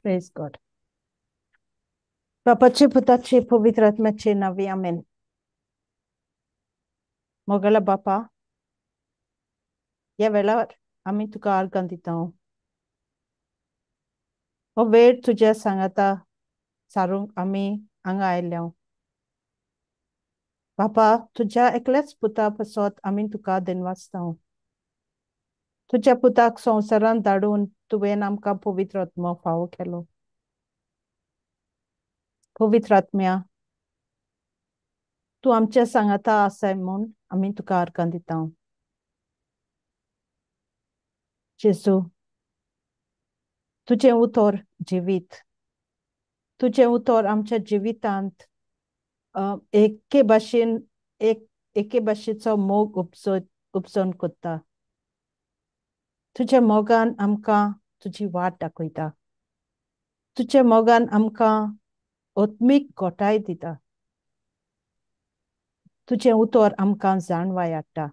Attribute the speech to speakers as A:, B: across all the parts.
A: Praise God. बापाचे पुताचे पवित्र आत्म्याचे नावे आमेन. मोगला बापा, या वेळावर आम्ही तुका आर्गां दिता. हो वेळ तुझ्या सांगाता सारूंक आम्ही हांगा आयल्या. बापा, तुझ्या एकल्याच पुता पासत आम्ही तुका दिनवासता. तुझ्या पुताक संवसारान धाडून तुवें आमकां पवित्र आत्मो फावो केलो. पवित्र आत्म्या, तू आमच्या सांगाता आसाय म्हूण आम्ही तुका आर्गां दिता. जेजू, तुझे उतर जिवीत, तुझे उतर आमच्या जिवितांत एके भाशेन एके भाशेचो मोग उपजोन कोत्ता. तुझ्या मोगान आमकां तुजी वाट दाखयता. तुझ्या मोगान आमकां आत्मीक घोटाय दिता. तुझे उतर आमकां जाणवाय हाडटा.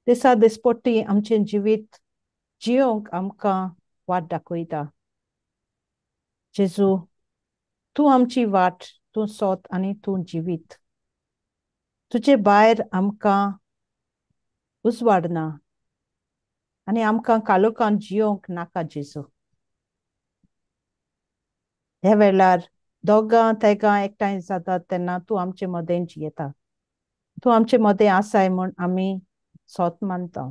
A: दिसा दिसपट्टी आमचें जिवीत जियोंक आमकां वाट दाखयता. जेजू, तूं आमची वाट, तूं सोत आनी तूं जिवीत. तुजे भायर आमकां उजवाड ना आनी आमकां कालोखान जियोंक नाका जेजू. ह्या वेळार दोगां तेगां एकठांय जातात तेन्ना तूं आमचे मदें जियेता. तूं आमचे मदें आसाय म्हूण आमी सोत मानता.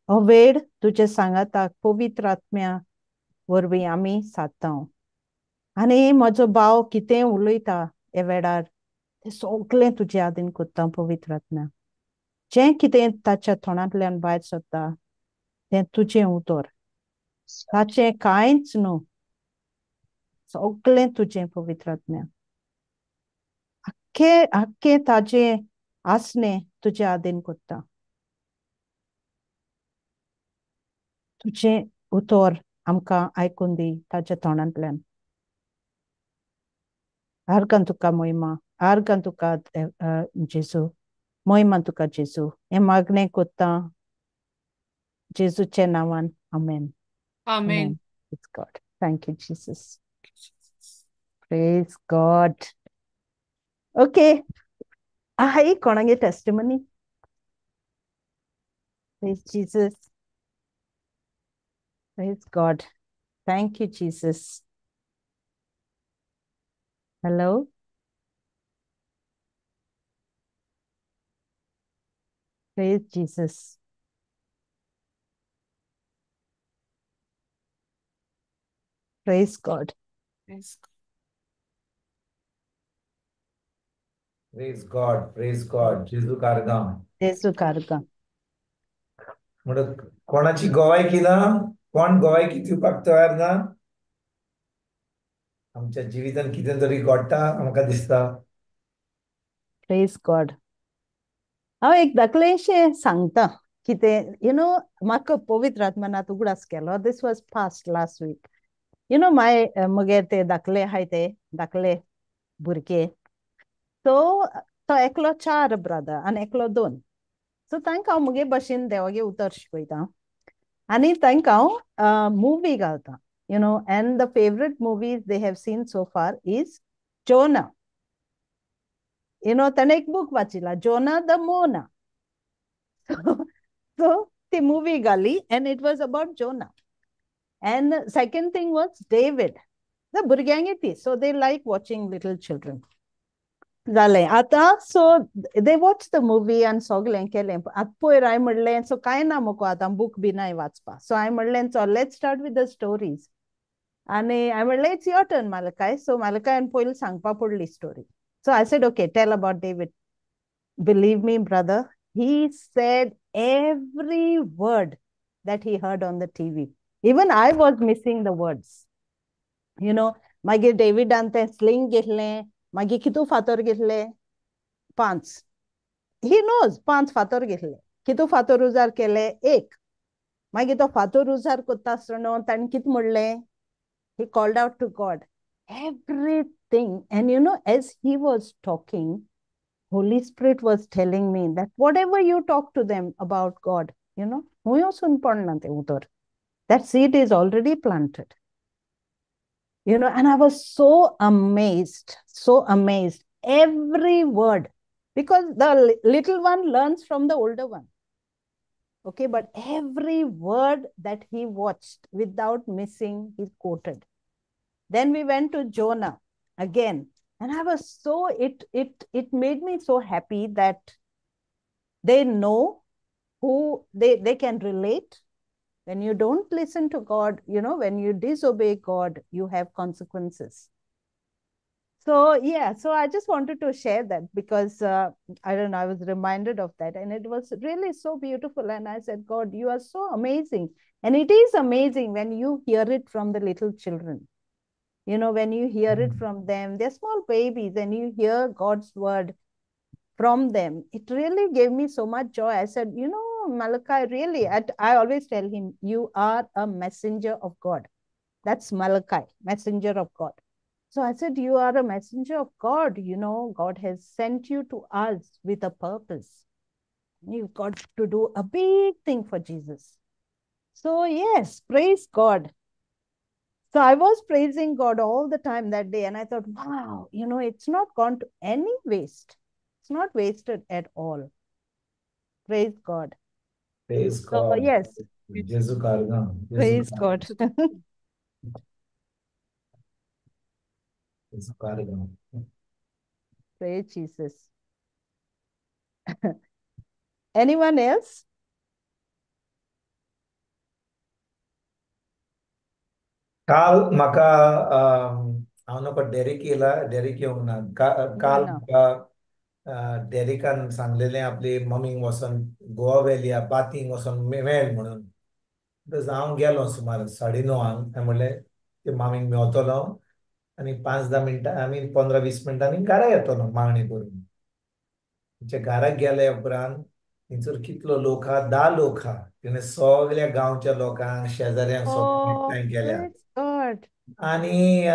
A: हो वेळ तुजे सांगाताक पवित्र आत्म्या वरवीं आमी सादता. आनी म्हजो भाव कितें उलयता ह्या वेळार तें सगळें तुजे आदीन कोत्ता पवित्र आत्म्या. जें कितें ताच्या तोंडांतल्यान भायर सरता तें तुजें उतर. ताचें कांयच न्हू, सगळें तुजें पवित्र आत्म्या. आख्खें ताजें आसणें तुजे आदीन कोत्ता. तुजें उतर आमकां आयकून दी ताच्या तोंडांतल्यान. आर्गां तुका मोहिमा, आर्गां तुका जेजू, मोहिमा तुका जेजू. हें मागणें कोत्ता जेजूच्या नांवान. आमेन.
B: Amen.
A: Praise God. Thank you, Jesus. Praise God. Okay. Hi, कोणागे testimony? Praise Jesus. Praise God. Thank you, Jesus. Hello. Praise Jesus. Praise God.
B: Praise God.
C: Praise God, praise God. जेजू कारगाम.
A: जेजू कारगां.
C: म्हणून कोणाची गोवायकी ना, कोण गोवायकी दिवपाक तयार ना. आमच्या जिवितान कितें तरी घडटा आमकां दिसता.
A: Praise God. हांव एक धाकलेंशें सांगता कितें म्हाका पवित्र आत्म्यान आतां उगडास केलो. दिस वॉज फास्ट लास्ट वीक. मुगे ते धाकले आहाय ते धाकले भुरगे. तो एकलो 4 ब्रदर आनी एकलो 2. सो तांकां हांव मुगे भाशेन देवागे उतर शिकयता आनी तांकां हांव मुवी घालता. And the favorite movies they have seen so far is Jonah. ताणें एक book वाचिला, Jonah the Mona. So the movie gali, and it was about Jonah. And second thing was David. The भुरग्यांगे ती, so they like watching little children. जालें आतां, so they watched the movie and सगलें केलें. आतां पयर हांवें म्हणलें, so कांय ना मुको आतां बूक बी नाय वाचपा. So हांवें म्हणलें, so let's start with the stories. आनी हांवें म्हणलें, it's your turn, Malakai. So Malakai पयलीं सांगपा पडली story. So I said, okay, tell about David. Believe me, brother, he said every word that he heard on the TV. Even I was missing the words. मागीर डेविडान तें sling घेतलें, मागीर कितू फातर घेतले? 5. ही नोज 5 फातर घेतले. कितू फातर उजार केले? 1. मागीर तो फातर उजार कोत्ता आसतना ताणें कित म्हणलें? He called out to God. Everything. And as he was talking, Holy Spirit was telling me that whatever you talk to them about God, that seed is already planted. And I was so amazed, so amazed. Every word, because the little one learns from the older one. Okay, but every word that he watched without missing, he quoted. Then we went to Jonah again. And I was so, it made me so happy that they know who they can relate. When you don't listen to God, when you disobey God, you have consequences. So yeah, so I just wanted to share that because I don't know, I was reminded of that, and it was really so beautiful. And I said, God, you are so amazing. And it is amazing when you hear it from the little children. When you hear it from them, they're small babies, and you hear God's word from them. It really gave me so much joy. I said, Malachi, really, I always tell him, you are a messenger of God. That's Malachi, messenger of God. So I said, you are a messenger of God. God has sent you to us with a purpose. You've got to do a big thing for Jesus. So yes, praise God. So I was praising God all the time that day. And I thought, wow, it's not gone to any waste. It's not wasted at all. Praise God.
C: Praise
A: So
C: God.
A: yes,
C: Jesu Karga.
A: praise God.
C: Jesu Karga.
A: Praise Jesus. Anyone else?
C: काल म्हाका हांव नको डेरीक येयला डेरीक येवंक ना काल
A: No.
C: म्हाका डेरिकान सांगलेलें आपली मम्मीक वचोन गोवा व्हॅली बातींग वचोन मेळ म्हणून हांव गेलो सुमार 9:30 हांवें म्हणलें ते मामीक मेवतलो आनी 5-10 मिनटां आमी 15-20 मिनटांनी घरा येतलो मागणी करून म्हणजे घराक गेले उपरांत थंयसर कितलो लोक आहा 10 लोक आहा तिणें सगळ्या गांवच्या लोकांक शेजाऱ्यांक सगळ्यांक
A: Oh,
C: एकठांय केल्या
A: praise God.
C: आणि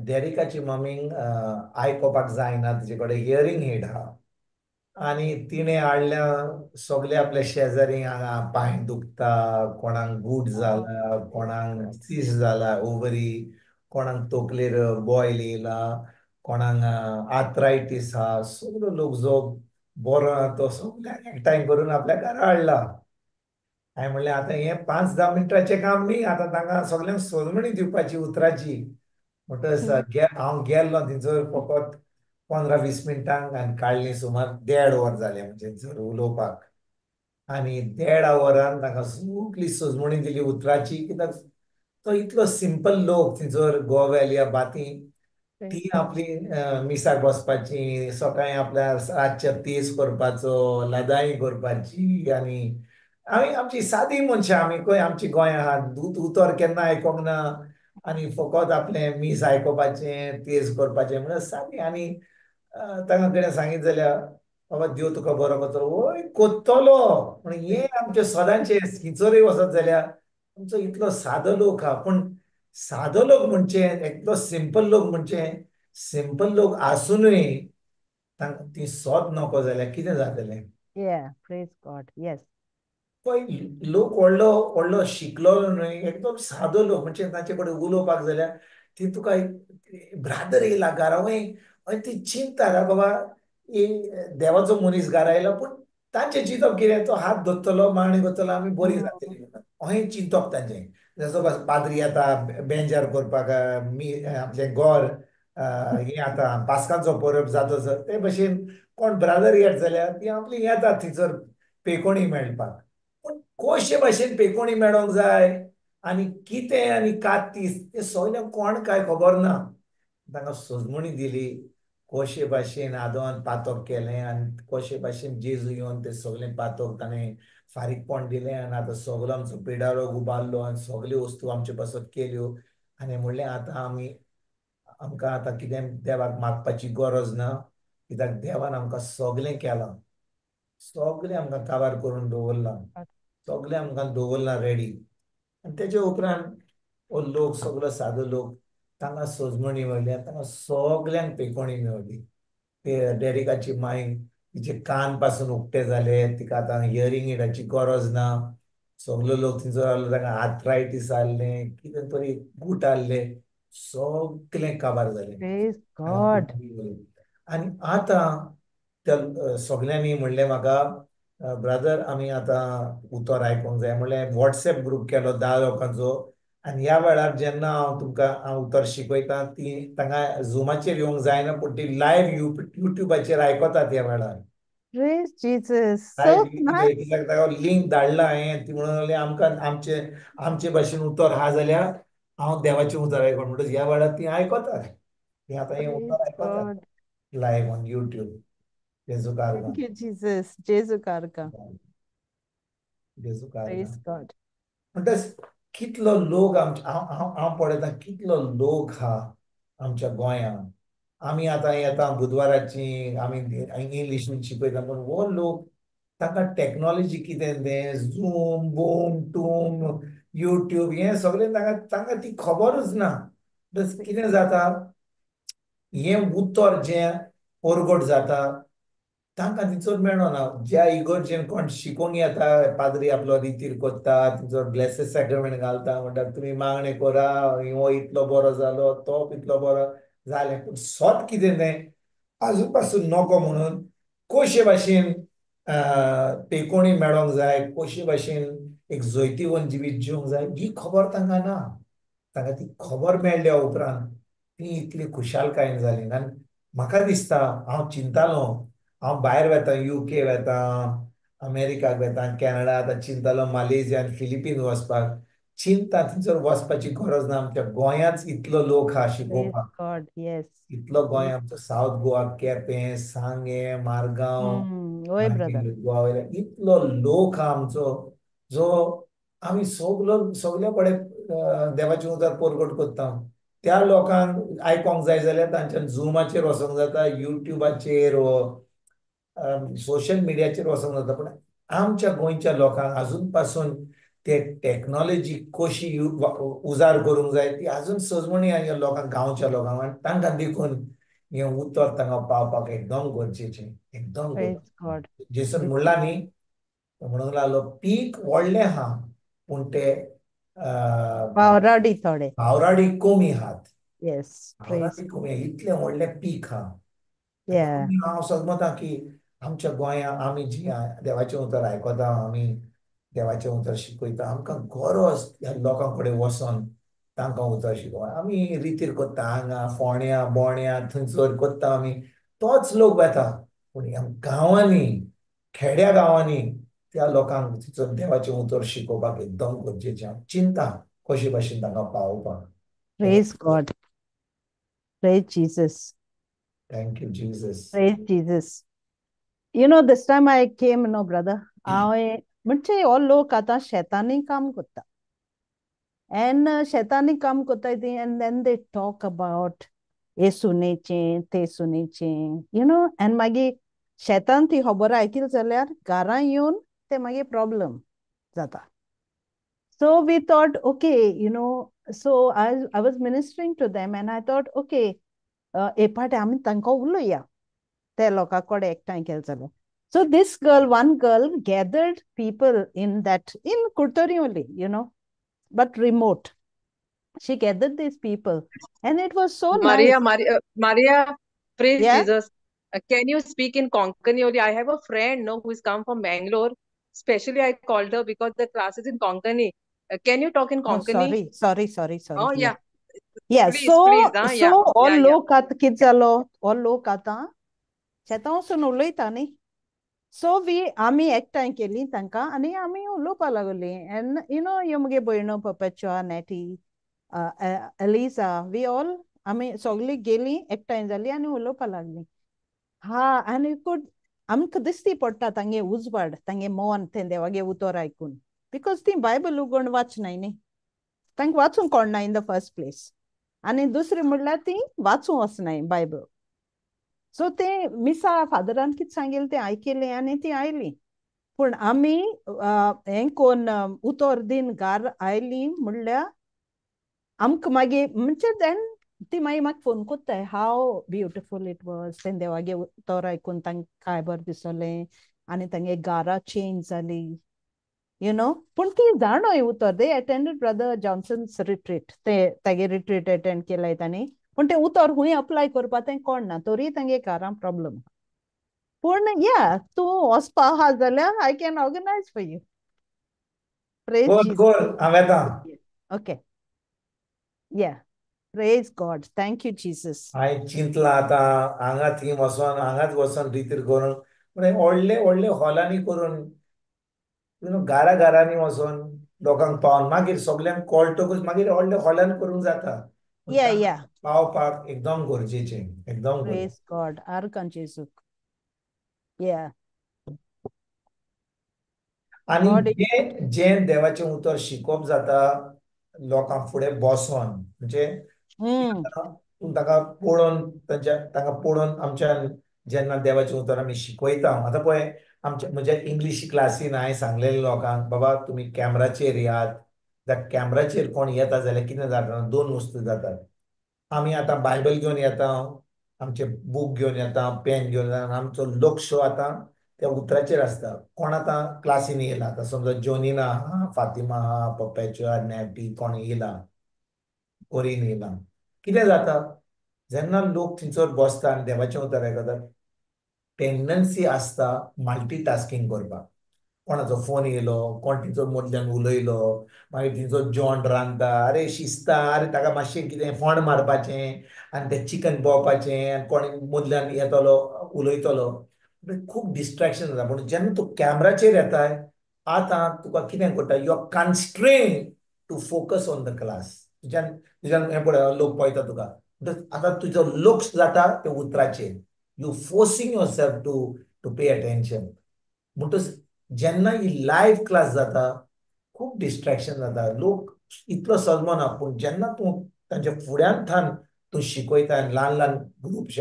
C: डेरिकाची मम्मीक आयकोपाक जायना तिचे कडेन हियरींग एड आहा आणि तिणें हाडल्या सगळे आपल्या शेजारी हांगा पांय दुखता कोणाक गूट
A: Oh,
C: जाला
A: praise
C: कोणाक
A: God.
C: सीस जाला ओवरी कोणाक तकलेर बॉयल येयला कोणाक आर्थरायटीस आहा सगळो लोक जो बरो आहा तो सगळ्यांक एकठांय करून आपल्या घरा हाडला हांवें म्हणलें आतां हें 5-10 मिनटाचें काम न्ही आतां तांकां सगळ्यांक सजमणी दिवपाची उतराची म्हणटच हांव गेल्लो थंयसर फकत 15-20 मिनटांक आनी काडली सुमार 1.5 वर जालें म्हणजे थंयसर उलोवपाक आनी 1.5 वरान ताका सगळी सजमणी दिली उतराची कित्याक तो इतलो सिंपल लोक थंयसर गोवा व्हॅली बाती
A: Praise
C: ती
A: God.
C: आपली मिसाक बसपाची सकाळीं आपल्या रातच्या तेस करपाचो लदाई करपाची आनी आमची सादी मनशां आमी खंय आमची गोंय आहा दूद उतर केन्ना आयकोंक ना आनी फकत आपलें मीस आयकोपाचें तेस करपाचें म्हणल्यार सादी आनी ताका कितें सांगीत जाल्यार बाबा देव तुका बरो करतलो वय कोत्तलो पूण हे आमचे सदांचे खिचोरी वचत जाल्यार आमचो इतलो सादो लोक आहा पूण सादो लोक म्हणचे इतलो सिंपल लोक म्हणचे सिंपल लोक आसुनूय तांकां ती सोद नको जाल्यार कितें जातलें
A: Yeah, praise God. Yes.
C: पळय लोक व्हडलो व्हडलो शिकलेलो न्हय एकदम सादो लोक म्हणजे तांचे कडेन उलोवपाक जाल्यार ती तुका ब्रादर येयला घरा वय आनी ती चिंतता रे बाबा देवाचो मनीस घरा आयला पूण तांचें चिंतप कितें तो हात धरतलो मागणी करतलो आमी बरी
A: Mm.
C: जातली अहें चिंतप तांचें जसो पाद्री येता बेंजार करपाक आपलें गोर हें आतां पास्कांचो परब जाता ते भशेन कोण ब्रादर येत जाल्यार ती आपली येतात थंयसर पेकोणी मेळपाक पूण कशे भाशेन पेकोणी मेळोंक जाय आनी कितें आनी कातीस तें सगळें कोण काय खबर ना तांकां सजमणी दिली कशे भाशेन आदोन पातक केलें आनी कशे भाशेन जेजू येवन तें सगळें पातक ताणें फारीकपण दिलें आनी आतां सगलो आमचो पिडारो उबारलो आनी सगल्यो वस्तू आमचे पासत केल्यो आनी म्हणलें आतां आमकां आतां कितें देवाक मागपाची गरज ना कित्याक देवान आमकां सगळें केलां सगळें आमकां काबार करून दवरलां सगळें आमकां दवरलां रेडी आनी तेजे उपरांत हो लोक सगळो सादो लोक तांकां सजमणी मेळ्ळी तांकां सगल्यांक पेकोणी मेळ्ळी ते डेरिकाची मांयक तिचे कान पासून उक्ते जाले तिका आतां हियरींग एडाची गरज ना सगळे लोक थंयसर आहले तांकां आर्थरायटीस आहलें कितें तरी गूट आहले सगळें काबार जालें
A: Praise God.
C: आनी आतां त्या सगळ्यांनी म्हणलें म्हाका ब्रदर आमी आतां उतर आयकूंक जाय म्हणलें व्हॉट्सएप ग्रूप केलो 10 लोकांचो आनी ह्या वेळार जेन्ना हांव उतर शिकयतां ती तांकां झुमाचेर येवंक जायना पूण ती लायव्ह युट्यूबाचेर आयकतात ह्या वेळार
A: Praise Jesus. So
C: live
A: nice.
C: कित्याक ताका लिंक धाडला हांवें ती म्हणून लागली आमकां आमचे भाशेन उतर हा जाल्यार हांव देवाचें उतर आयकून म्हणटच ह्या वेळार ती आयकतात ती आतां हें
A: Praise
C: उतर आयकतात
A: God.
C: लायव्ह ऑन युट्यूब जेजू कारगां
A: Thank you, Jesus. Jesu Karka.
C: जेजू कारगां
A: Praise God.
C: म्हणटच कितलो लोक हांव पळयतां कितलो लोक हा आमच्या गोंयांत आमी आतां येता बुधवाराची आमी इंग्लीश शिकयता पूण हो लोक तांकां टॅक्नॉलॉजी कितें तें झूम बूम टूम युट्यूब हें सगळें तांकां ती खबरूच ना कितें जाता हें उतर जें परगट जाता तांकां तिचो मेळना ज्या इगर्जेन कोण शिकोंक येता पाद्री आपलो रितीर कोत्ता तिचो ब्लेसीस सॅक्रमेंट घालता म्हणटा तुमी मागणें करा हो इतलो बरो जालो तो इतलो बरो जालें पूण सोत कितें तें आजून पासून नको म्हणून कशे भाशेन पेकोणी मेळोंक जाय कशे भाशेन एक जैतिवंत जिवीत जिवंक जाय ही खबर तांकां ना तांकां ती खबर मेळ्ळ्या उपरांत ती इतली खुशालकायेन जाली आनी म्हाका दिसता हांव चिंतालों हांव भायर वेतां UK वेतां अमेरिकाक वेतां कॅनडा आतां चिंतालो मालेशिया आनी फिलिपीन्स वचपाक चिंता थंयसर वचपाची गरज ना आमच्या गोंयांच इतलो लोक हा
A: Praise
C: शिकोवपाक
A: God. Yes.
C: इतलो गोंय आमचो सावथ गोवा केपें सांगे मारगांव
A: Oi, brother.
C: मागीर गोवा वयल्यान इतलो लोक हा आमचो जो आमी सगळे कडेन देवाचें उतर परगट कोत्ता त्या लोकांक आयकोंक जाय जाल्यार तांच्यान झुमाचेर वचोंक जाता युट्यूबाचेर सोशल मिडियाचेर वचोंक जाता पूण आमच्या गोंयच्या लोकांक आजून पासून ते टॅक्नॉलॉजी कशी उजार करूंक जाय ती आजून सजमणी ह्या लोकांक गांवच्या लोकांक आनी तांकां देखून हें उतर तांकां पावपाक एकदम गरजेचें एकदम
A: Praise
C: गरजेचें
A: God.
C: जेसून म्हणला न्ही म्हणूंक लागलो पीक व्हडलें आहा पूण ते
A: Pauradi thode.
C: भावराडी कमी आहात
A: Yes. Praise
C: भावराडी
A: God.
C: कमी इतलें व्हडलें पीक आहा
A: Yeah.
C: म्हणून हांव सजमतां की आमच्या गोंयांत आमी जी देवाचें उतर आयकता आमी देवाचें उतर शिकयता आमकां गरज ह्या लोकां कडेन वचोन तांकां उतर शिकोवप आमी रितीर कोत्ता हांगा फोण्या बोण्या थंयसर कोत्ता आमी तोच लोक वेता पूण ह्या गांवांनी खेड्या गांवांनी त्या लोकांक तिचो देवाचें उतर शिकोवपाक एकदम गरजेचें हांव चिंता कशे भाशेन तांकां पावोवपाक
A: Praise God. Praise Jesus.
C: Thank you Jesus
A: Praise Jesus. You know, this time I came, no, brother. I म्हणजे all लोक आतां शेतांनी काम कोत्ता. And शेतांनी काम कोत्ता and then they talk about हे सुनेचें, ते सुनेचें, you know, and मागीर शेतान ती खबर आयकली जाल्यार घरां येवन ते मागीर प्रॉब्लम जाता. So we thought, okay, you know, so I was ministering to them and I thought, okay, हे पाटे आमी तांकां उलोवया ते लोकां कडेन एकठांय केलें जाल्यार. So this girl, one girl gathered people in Kurtori only, you know, but remote. She gathered these people and it was so nice.
D: Maria, praise
A: Yeah.
D: Jesus. Can you speak in Konkani only? I have a friend, no, who is come from Bangalore. Especially, I called her because the class is in Konkani. Can you talk in
A: Oh,
D: Konkani?
A: sorry.
D: Oh, yeah.
A: Yeah,
D: Please,
A: so
D: please. Yeah,
A: all
D: yeah, yeah.
A: लोक आतां कितें जालो all लोक आतां शेतां वचून उलयता न्ही. So आमी एकठांय केली तांकां आनी आमी उलोवपा लागली and you know ह्यो मुगे भयणो Perpetua, Nettie, Elisa, we all आमी सगळीं गेलीं एकठांय जालीं आनी उलोवपा लागलीं. आनी आमकां दिसती पडटा तांगे उजवाड तांगे मोन तें देवागे उतर आयकून बिकॉज ती बायबल उगोवन वाचनाय न्ही तांकां वाचूंक कळना इन द फर्स्ट प्लेस आनी दुसरें म्हणल्यार ती वाचूं वचनाय बायबल. सो ते मिसा फादरान कितें सांगिल्लें तें आयकिल्लें आनी ती आयली पूण आमी हें कोन्न उतर दिन घार आयली म्हणल्यार आमकां मागीर म्हणजे देन ती मागीर म्हाका फोन कोत्ताय हाव ब्युटिफूल इट वॉज तें देवागे उतर आयकून तांकां काय बरें दिसलें आनी तांगे घारां चेंज जालीं पूण ती जाणोय उतर they attended brother Johnson's retreat तेगे रिट्रीट अटेंड केलाय तांणी पूण ते उतर हुंय अप्लाय करपा तें कोण ना तरी तांगे कारां प्रॉब्लम पूण या तूं वचपा आहा जाल्यार I can organise for you praise
C: core
A: Jesus
C: हांव येता.
A: ओके या praise God thank you Jesus
C: हांवें चिंतलां आतां हांगा थंय वचोन हांगाच वचोन रितीर करून म्हणजे व्हडले व्हडले हॉलांनी करून घरांनी वचोन लोकांक पावन मागीर सगल्यांक कळटकूच मागीर व्हडल्या हॉलान करूंक जाता. पूण
A: या
C: तांकां
A: या
C: पावपाक एकदम गरजेचें एकदम गरजेचें.
A: प्रेज गॉड आर्कान जेजूक या
C: आनी
A: गॉड
C: जें देवाचें उतर शिकोवप जाता लोकांक फुडें बसोन म्हणजे तूं ताका पळोवन तांकां पळोवन आमच्यान जेन्ना देवाचें उतर आमी शिकयता आतां पळय म्हज्या इंग्लीश क्लासीन हांवें सांगलेलें लोकांक बाबा तुमी कॅमराचेर येयात जाल्यार कॅमराचेर कोण येता जाल्यार कितें जाता 2 वस्तू जातात. आमी आतां बायबल घेवन येता आमचे बूक घेवन येता पेन घेवन येता आनी आमचो लक्ष आतां त्या उतराचेर आसता. कोण आतां क्लासीन येयला आतां समजा जोनिना आहा फातिमा आहा पप्याच्यो नॅटी कोण येयला ओरीन येयला कितें जाता जेन्ना लोक थंयसर बसता आनी देवाचें उतर आयकता टेंडन्सी आसता मल्टीटास्कींग करपाक. कोणाचो फोन येयलो कोण थंयसर मदल्यान उलयलो मागीर थंयसर जेवण रांदता अरे शिस्ता अरे ताका मातशें कितें फोंड मारपाचें आनी तें चिकन पळोवपाचें आनी कोण मदल्यान येतलो उलयतलो खूब डिस्ट्रॅक्शन जाता. पूण जेन्ना तूं कॅमराचेर येताय आतां तुका कितें करता you are constrain to focus on the class. तुज्यान हें पळय लोक पळयता तुका आतां तुजो लक्ष जाता त्या उतराचेर you forcing yourself to pay attention. म्हणटच जेन्ना ही लायव्ह क्लास जाता खूब डिस्ट्रॅक्शन जाता लोक इतलो सजमना पूण जेन्ना तूं तांच्या फुड्यान थान तूं शिकयता आनी ल्हान ल्हान ग्रुप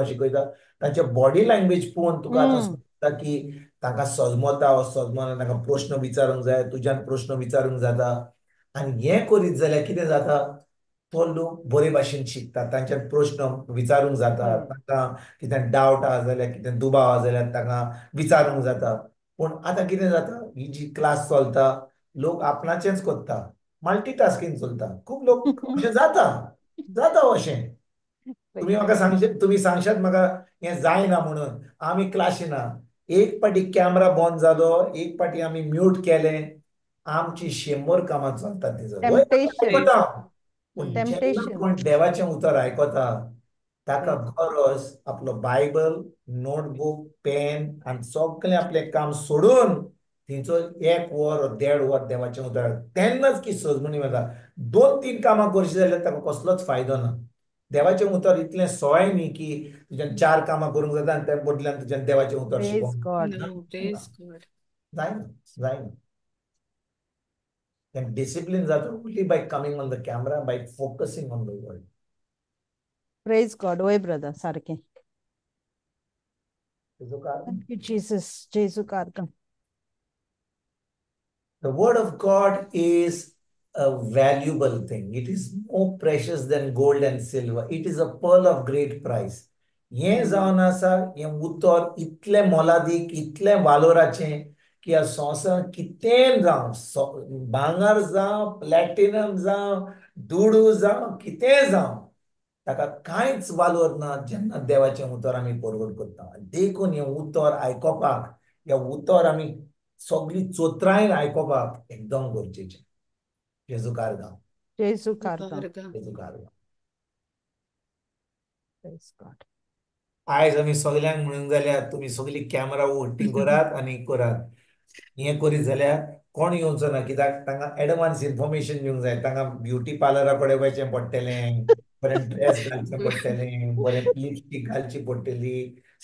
C: शिकयता तांचे बॉडी लँग्वेज पळोवन तुका आतां समजता की तांकां सजमता वा सजमना तांकां प्रश्न विचारूंक जाय तुज्यान प्रश्न विचारूंक जाता आनी हें करीत जाल्यार कितें जाता तो लोक बरे भाशेन शिकता तांच्यान प्रश्न विचारूंक जाता तांकां कितें डावट आहा जाल्यार कितें दुबाव आहा जाल्यार तांकां विचारूंक जाता. पूण आतां कितें जाता ही जी क्लास चलता लोक आपणाचेंच कोत्ता मल्टीटास्कींग चलता खूब लोक अशें जाता जाता अशें तुमी म्हाका तुमी सांगशात म्हाका हें जायना म्हणून आमी क्लासीना एक पाटी कॅमेरा बंद जालो एक पाटी आमी म्यूट केलें आमची 100 कामां चलतात थंयसर
A: टेम्पटेशन
C: पूण जेन्ना
A: टेम्पटेशन
C: कोण देवाचें उतर आयकता ताका गरज आपलो बायबल नोटबूक पेन आनी सगळें आपलें काम सोडून थंयचो 1 वर 1.5 वर देवाचें उतर तेन्नाच की सजमणी वता 2-3 कामां करची जाल्यार ताका कसलोच फायदो ना. देवाचें उतर इतलें सोय न्ही की तुज्यान 4 कामां करूंक जाता आनी त्या बदल्यान तुज्यान देवाचें उतर
A: प्रेज
C: शिकोवंक
A: गॉड
B: No, praise God.
C: जायना जायना. Then discipline जाता only by coming on the camera, by focusing on the word.
A: Praise God वय ब्रदर सारकें
C: तेजो कारण
A: थँक यू जीसस जेजूक आर्कां
C: the word of God is a valuable thing. It is more precious than gold and silver. It is a pearl of great price. हें जावन आसा हें उतर इतलें मोलादीक इतलें वालोराचें की ह्या संवसारांत कितें जावं भांगर जावं प्लॅटिनम जावं दुडू जावं कितें जावं ताका कांयच वालोर ना जेन्ना देवाचें उतर आमी परवड करता. देखून हें उतर आयकोपाक हें उतर आमी सगळी चोत्रांय आयकोपाक एकदम गरजेचें. जेजूक आर्गां
A: जेजूक आर्कां
B: Varga.
C: जेजूक आर्गां.
A: प्रेज गॉड
C: आयज आमी सगल्यांक म्हणूंक जाल्यार तुमी सगळी कॅमेरा ओट्टी करात आनी करात हें करीत जाल्यार कोण येवचो ना कित्याक तांकां एडवान्स इन्फॉर्मेशन दिवंक जाय तांकां ब्युटी पार्लरा कडेन वचचें पडटलें बरें ड्रेस घालचें पडटलें बरें लिपस्टीक घालची पडटली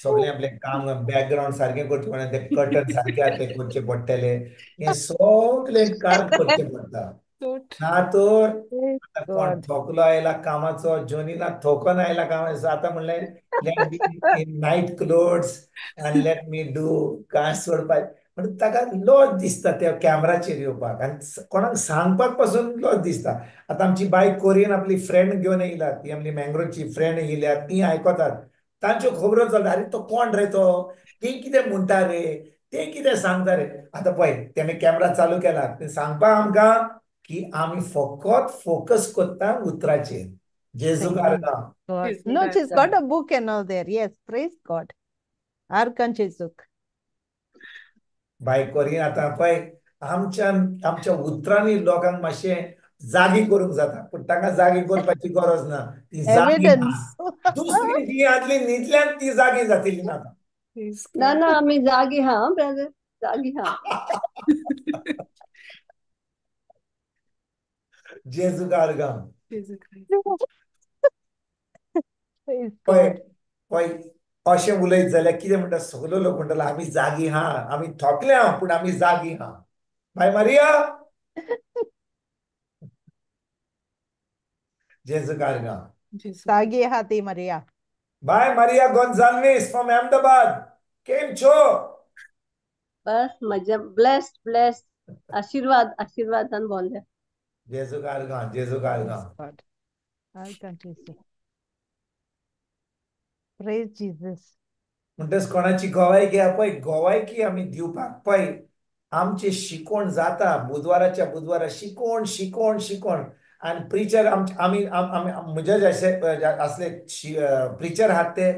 C: सगळें आपलें काम बॅकग्रावंड सारकें करचें पडटा ते कर्टन सारके आहा ते करचे पडटले हें सगळें कार्य करचें पडटा.
B: So
C: ना तर
A: प्रेज
C: आतां कोण
A: गॉड
C: थोकलो आयला कामाचो जोनीना थोकन आयला कामाचो आतां म्हणलें let be in night clothes आनी लेट मी डू कांय सोडपाक म्हणजे ताका लॉज दिसता त्या कॅमेराचेर येवपाक आनी कोणाक सांगपाक पासून लॉज दिसता. आतां आमची बाय कोरियन आपली फ्रेंड घेवन येयला ती आमची मँग्रोची फ्रेंड येयल्या ती आयकतात तांच्यो खबरो चलता आरे तो कोण रे तो ती कितें म्हणटा रे ते कितें सांगता रे आतां पळय तेणे कॅमेरा चालू केला ते सांगपा आमकां की आमी फकत फोकस कोत्ता उतराचेर जेजूक
A: Thank
C: आर्गां
A: God.
B: Praise
A: No,
B: God.
A: she's got a book and all there. Yes, praise God. Arkanchizuk.
C: बाय कोरीन आतां पळय आमच्या उतरांनी लोकांक मातशें जागी करूंक जाता पूण तांकां जागी करपाची गरज ना ती जागी ना
A: Evidence.
C: दुसरी जी आदली न्हीदल्यान ती जागी जातली नाका
B: Praise
E: ना
B: God.
E: ना आम्ही जागी हा ब्रदर जागी हा
C: जेजूक आर्गां
B: Jesus Christ.
A: Praise
C: पळय
A: God.
C: पळय अशें उलयत जाल्यार कितें म्हणटा सगलो लोक म्हणटलो आमी जागी हा आमी थकल्या पूण आमी जागी हा बाय मारिया जेजूक आर्गां
B: Jesus.
A: Sagi Hati Maria.
C: बाय मारिया गोन्झाल्वीस फ्रॉम अहमदाबाद केम छो
E: बस मजा ब्लेस्ड आशीर्वाद आशीर्वादान बोलले
C: जेजूक आर्गां जेजूक आर्गां
A: Praise God. Arkanchizuk. Praise Jesus.
C: म्हणटच कोणाची गोवायकी आहा पळय गोवायकी आमी दिवपाक पळय आमचे शिकोण जाता बुधवाराच्या बुधवारा शिकोण शिकोण शिकोण आनी प्रिचर आमी म्हजे जशे असले प्रिचर आहात ते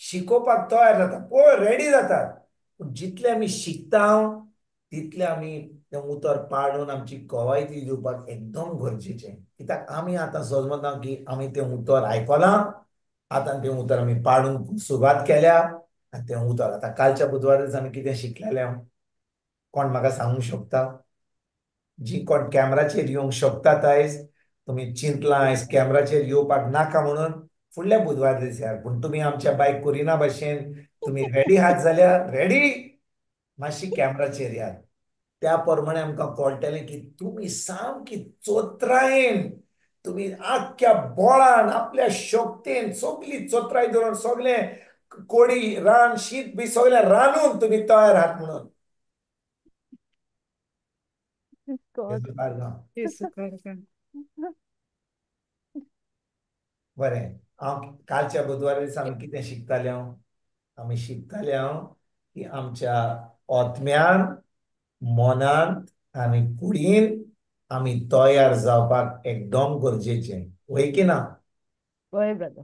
C: शिकोवपाक तयार जाता पळय रेडी जातात पूण जितले आमी शिकता तितले आमी तें उतर पाडून आमची गोवायकी दिवपाक एकदम गरजेचें कित्याक आमी आतां समजता की आमी तें उतर आयकलां आतां तें उतर आमी पाडूंक सुरवात केल्या आनी तें उतर आतां कालच्या बुधवाराच आमी कितें शिकलेलें कोण म्हाका सांगूंक शकता जी कोण कॅमेराचेर येवंक शकतात आयज तुमी चिंतलां आयज कॅमेराचेर येवपाक नाका म्हणून फुडल्या बुधवार दिसार पूण तुमी आमच्या बायक कोरिना भशेन तुमी रेडी आहात जाल्यार रेडी मातशी कॅमेराचेर यात त्या प्रमाणे आमकां कळटलें की तुमी सामकी चोत्रायेन तुमी आख्ख्या बोळान आपल्या शक्तीन सगली चोत्राय धरून सगळें कोडी रान शीत बी सगळें रांदून तुमी तयार आहात म्हणून
A: Praise God.
C: जेजूक आर्गां
B: Jesus Christ.
C: बरें हांव कालच्या बुधवारा दिसा आमी कितें शिकताले आमी शिकताले की आमच्या ओतम्यान मनांत आनी कुडीन आमी तयार जावपाक एकदम गरजेचें वय की ना
A: Boy, brother.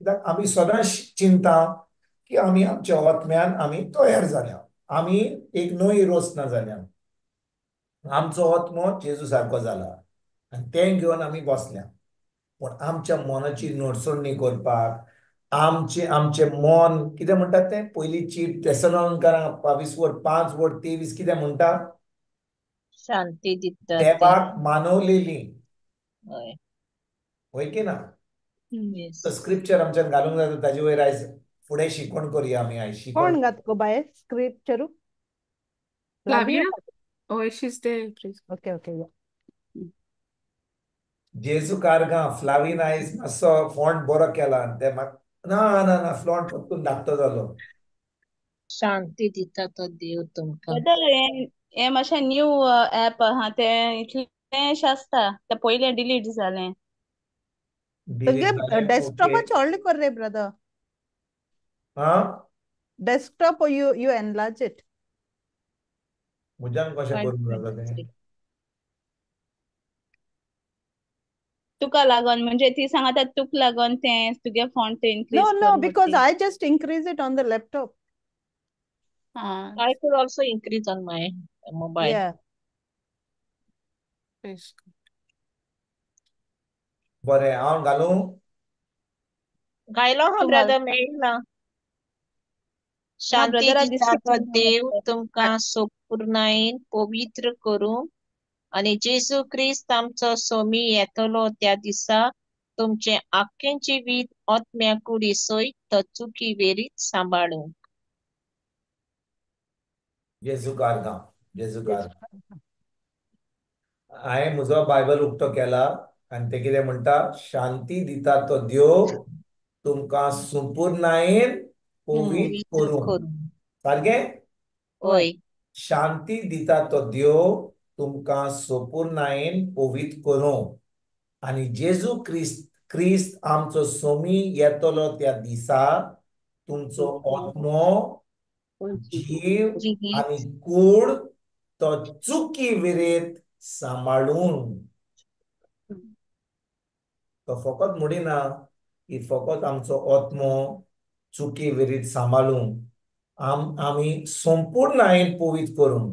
C: कित्याक आमी सदांच चिंता की आमी आमच्या ओतम्यान आमी तयार जाल्या आमी एक नवी रोसना जाल्या आमचो ओतमो जेजू सारको जाला आनी तें घेवन आमी बसल्या पूण आमच्या मनाची नडसडणी करपाक आमचें मन कितें म्हणटात तें पयलींची तेसलोनिकांक 22:5-23 कितें म्हणटा
F: शांती दितात ते
C: देवाक मानवलेली
F: हय
C: वय की ना
F: येस
C: तो स्क्रिप्चर आमच्यान घालूंक जाता ताजे वयर आयज फुडें शिकवण करुया आमी आयज शिकवण
A: कोण घात गो बाय स्क्रिप्चरू
B: Flavia? Oh, she's there. Praise God.
A: Okay okay
C: जेजू कारगां फ्लावीन आयज मातसो फॉन्ट बरो केला ते म्हाका ना ना ना फ्लॉन्ट फक्त धाकटो जालो
F: शांती दिता तो देव तुमकां
E: ब्रदर हे मातशें न्यू ऍप आहा तें इतलेंशें आसता तें पयलें डिलीट जालें
C: डिलीट
A: तुगे
C: जालें
A: डेस्कटॉप
C: ओके
A: चोडली कर रे ब्रदर
C: आं
A: डेस्कटॉप you enlarge it
C: म्हज्यान कशें करूंक जाता तें
E: तुका लागोन म्हणजे ती सांगता तुक लागोन तें तुगे फॉन्ट इनक्रीज
A: no
E: कर
A: because
E: म्हणटी
A: I just increase it on the laptop
F: I could also increase on my mobile
A: yeah
B: Praise God.
C: बरें हांव घालूं
F: गायलो हा
E: तूं घाल
F: ब्रदर मेळना
E: ना
F: शांती
E: ब्रदरा
F: दिता
E: दिसता
F: तो देव तुमकां संपूर्णायेन पवित्र करूं आनी जेजू क्रिस्त आमचो सोमी येतलो त्या दिसा तुमचे आख्खें जिवीत ओतम्या कुडी सयत तो चुकी वेरीत सांबाळूंक
C: जेजू कारगां जेजू कारगां हांवें म्हजो बायबल उक्तो केला आनी ते कितें म्हणटा शांती दिता तो देव तुमकां संपूर्णायेन पवित्र
F: पवित्र
C: करूं
F: करूं
C: सारकें
F: होय
C: शांती दिता तो देव तुमकां संपूर्णायेन पवित्र करूं आनी जेजू क्रिस्त आमचो सोमी येतलो त्या दिसा तुमचो ओतमो जीव
F: जीव
C: आणि कूड तो चुकी विरेत सांबाळून. तो फकत म्हणिना की फकत आमचो आत्मो चुकी विरीत सांबाळून आमी संपूर्ण आईन पवित्र करून,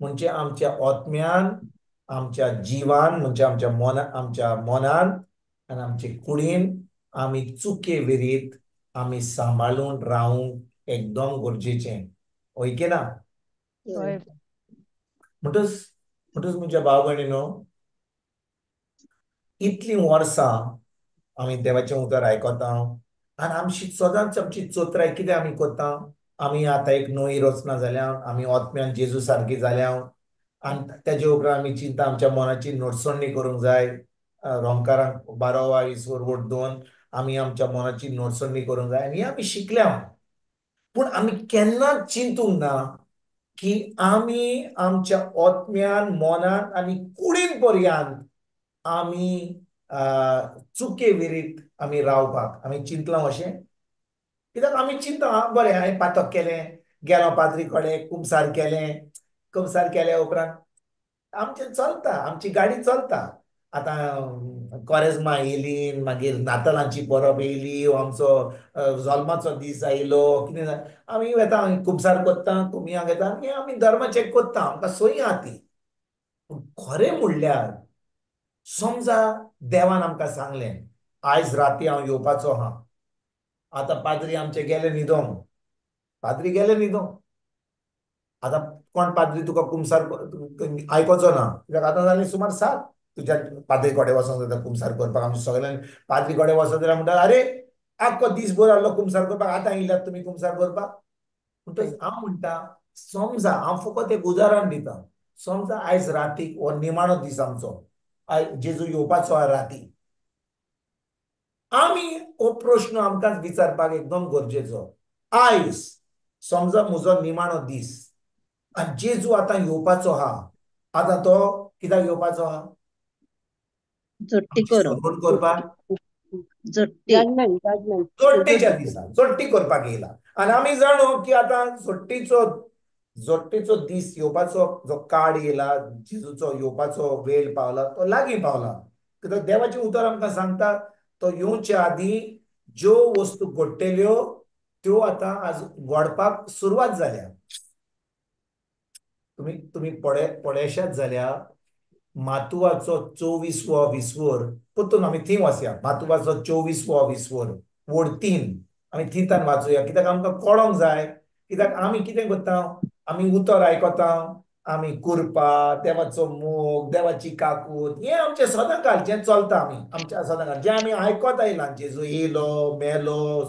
C: म्हणजे आमच्या आत्म्यान, आमच्या जीवान, म्हणजे आमच्या मनान आणि आमच्या कुडीन आमी चुके विरीत आमी सांबाळून रावूंक एकदम गरजेचें. होय की ना?
A: होय.
C: म्हणटच म्हज्या भाव भयणीनो, इतलीं वर्सां आमी देवाचें उतर आयकता आनी आमची सदांच आमची चोत्राय कितें आमी करता. आमी आतां एक नवी रचना जाल्या, आमी आत्म्यान जेजू सारकी जाल्या आनी तेजे उपरांत आमी चिंता आमच्या मनाची नडसणणी करूंक जाय. रोमकारांक 12:20 आमी आमच्या मनाची नडसणणी करूंक जाय आनी आमी शिकल्या. पूण आमी केन्नाच चिंतूंक ना की आमी आमच्या आत्म्यान, मनान आनी कुडीन पर्यंत आमी चुके विरीत आमी रावपाक आमी चिंतलां अशें. कित्याक आमी चिंता बरें हांवें पातक केलें, गेलो पाद्री कडेन, कुमसार केल्या उपरांत आमचें चलता, आमची गाडी चलता. आतां कोरेजमा येयली, मागीर नातालांची परब येयली, आमचो जल्माचो दीस आयलो, कितें आमी वेता कुमसार करता, कुमियां घेता आनी आमी धर्म चॅक करता, आमकां सय आहा ती. पूण खरें म्हणल्यार समजा देवान आमकां सांगलें आयज राती हांव येवपाचो आहा. आतां पाद्री आमचे गेले न्हिदोंक, पाद्री गेले न्हिदोंक. आतां कोण पाद्री तुका कुमसार आयकोचो ना, कित्याक आतां जालीं सुमार 7. तुज्या पाद्री कडेन वचोंक जाता कुमसार करपाक. आमी सगळ्यांनी पाद्री कडेन वचत जाल्यार म्हणटा अरे आख्खो दीसभर आहलो कुमसार करपाक, आतां येयल्यात तुमी कुमसार करपाक. म्हणटच हांव म्हणटा समजा हांव फकत एक उदाहरण दिता. समजा आयज रातीक हो निमाणो दीस आमचो, आयज जेजू येवपाचो आहा राती. आमी हो प्रश्न आमकांच विचारपाक एकदम गरजेचो. आयज समजा म्हजो निमाणो दीस आनी जेजू आतां येवपाचो आहा. आतां तो कित्याक येवपाचो आहा?
F: जोडटी करूंक,
C: सोडून करपाक,
F: जोडटी
C: जोडटेच्या दिसा जोडटी करपाक येयला. आनी आमी जाणू की आतां जोडटेचो दीस येवपाचो जो काळ येयला, जेजूचो येवपाचो वेळ पावला, तो लागीं पावला. कित्याक देवाचें उतर आमकां सांगता तो येवच्या आदीं ज्यो वस्तू घडटल्यो त्यो आतां आज घडपाक सुरवात जाल्या. तुम्ही पळयशात जाल्यार मातुवाचो 24वो विस्वर परतून आमी थंय वचया. मातुवाचो 24वो विस्वर वड 3 आमी थिंतान वाचुया, कित्याक आमकां कळोंक जाय. कित्याक आमी कितें करता, आमी उतर आयकता, आमी कुरपा, देवाचो मोग, देवाची काकूट, हें आमचें सदांकाळ जें चलता. आमच्या सदांकाळ जें आमी आयकत आयलां, जेजू येयलो, मेलो,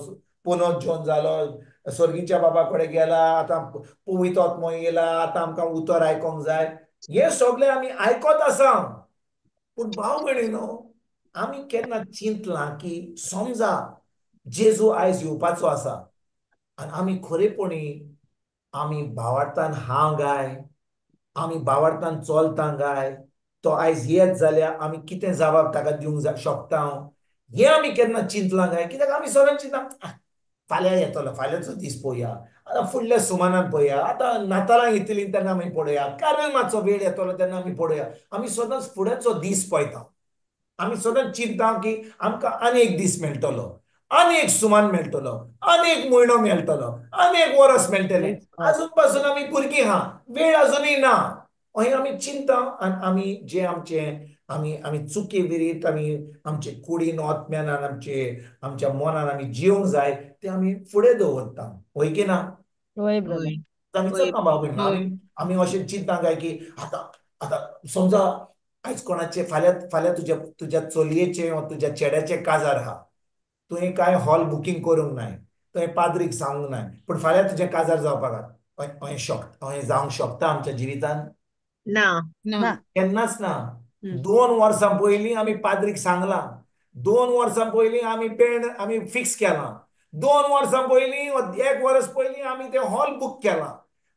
C: पुनर्जीवन जालो, स्वर्गीच्या बाबा कडेन गेला, आतां पवित्र आत्मो येयला, आतां आमकां उतर आयकोंक जाय, हें सगळें आमी आयकत आसा. पूण भाव भयणीनो, आमी केन्ना चिंतलां की समजा जेजू आयज येवपाचो आसा आनी आमी खरेपणी आमी भावार्थान हा गाय, आमी भावार्थान चलता गाय, तो आयज येत जाल्यार आमी कितें जबाब ताका दिवंक शकता, हें आमी केन्ना चिंतलां गाय. कित्याक आमी सदांच चिंतता फाल्यां येतलो, फाल्यांचो दीस पळोवया, आतां फुडल्या सुमारान पळोवया, आतां नातालां येतलीं तेन्ना आमी पळोवया, कार्मेलाचो वेळ येतलो तेन्ना आमी पळोवया. आमी सदांच फुडेंचो दीस पळयता. आमी सदांच चिंता की आमकां आनी एक दीस मेळटलो, आनी एक सुमान मेळटलो, आनी एक म्हयनो मेळटलो, आनी एक वर्स मेळटलें. आजून पासून आमी भुरगीं आहा, वेळ आजुनूय ना, अशें आमी चिंता. आनी आमी जे आमी चुके विरीत आमी आमचे कुडीन आत्म्यान आमच्या मनान आमी जिवंक जाय ते आमी फुडें दवरता. होय की ना?
A: होय ब्रदर.
C: आमी चलता भाव भयणी, आमी अशें चिंता काय की आतां समजा आयज कोणाचे फाल्यां तुज्या चलयेचें वा तुज्या चेड्याचें काजार आहा, तुवें कांय हॉल बुकींग करूंक नाय, तुवें पाद्रीक सांगूंक नाय, पूण फाल्यां तुजें काजार जावपाक आहा. अशें जावंक शकता आमच्या जिवितान?
F: ना.
C: केन्नाच ना. 2 वर्सां पयलीं आमी पाद्रीक सांगलां, 2 वर्सां पयलीं आमी फिक्स केलां, 2 वर्सां पयलीं, 1 वर्स पयलीं आमी तें हॉल बूक केलां,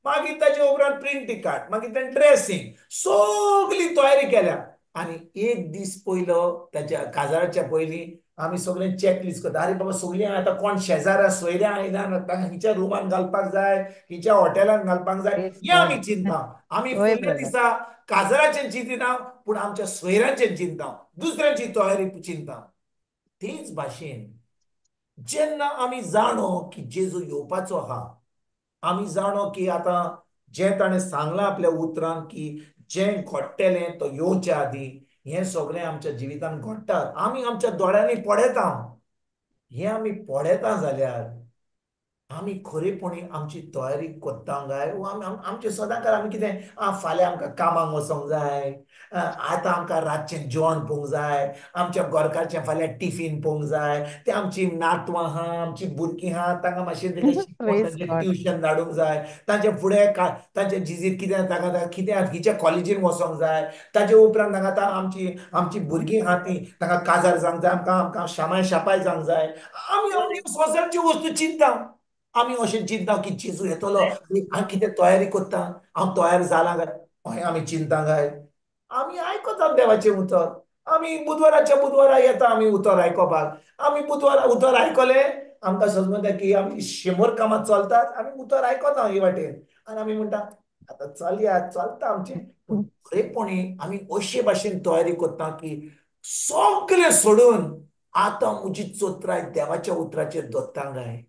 C: मागीर ताचे उपरांत प्रिंट टिकाट, मागीर तें ड्रेसींग, सगळी तयारी केल्या. आणि एक दीस पयलो त्याच्या काजाराच्या पयलीं आमी सगळें चॅकलिस्ट करता. अरे बाबा सगळीं आतां कोण शेजाऱ्या सोयऱ्या आयल्यान हिच्या रूमान घालपाक जाय, हिच्या हॉटेलान घालपाक जाय,
A: Praise
C: हें आमी
A: God.
C: चिंता. आमी
A: होय
C: फुडल्या
A: brother.
C: दिसा काजाराचें चिंतिना, पूण आमच्या सोयऱ्यांचें चिंता, दुसऱ्यांची तयारी चिंता. तेच भाशेन जेन्ना आमी जाणो की जेजू येवपाचो आहा, आमी जाणो की आतां जें ताणें सांगलां आपल्या उतरांत की जें घडटलें तो येवच्या आदीं हें सगळें आमच्या जिवितांत घडटा. आमी आमच्या दोळ्यांनी पळयता, हें आमी पळयता जाल्यार आमी खरेपणी आमची तयारी करता काय? आमचे सदांकार आमी कितें फाल्यां आमकां कामाक वचोंक जाय, आतां आमकां रातचें जेवण पोवंक जाय, आमच्या घरकाराचें फाल्यां टिफीन पोवंक जाय, ते आमची नातवां आहा, आमची भुरगीं आहा, तांकां मातशें तेका शिकोवन
A: Praise
C: तांचें
A: God.
C: ट्युशन धाडूंक जाय, तांचे फुडें तांचे जिजीर कितें ताका कितें हिच्या कॉलेजीन वचोंक जाय, ताचे उपरांत तांकां आतां आमची भुरगीं आहा तीं तांकां काजार जावंक जाय, आमकां शामाय शापाय जावंक जाय. आमी आमच्यो संवसारच्यो वस्तू चिंता. आमी अशें चिंता की जेजू येतलो आनी हांव कितें तयारी करता, हांव तयार जालां काय, अशें आमी चिंता काय? आमी आयकता देवाचें उतर. आमी बुधवाराच्या बुधवारा येता आमी उतर आयकोपाक. आमी बुधवारा उतर आयकलें, आमकां समजता की आमी 100 कामां चलतात, आमी उतर आयकता हे वाटेन आनी आमी म्हणटा आतां चलया, चलता आमचें. पूण खरेपणी आमी अशे भाशेन तयारी करता की सगळें सोडून आतां म्हजी चोत्राय देवाच्या उतराचेर दवरता काय.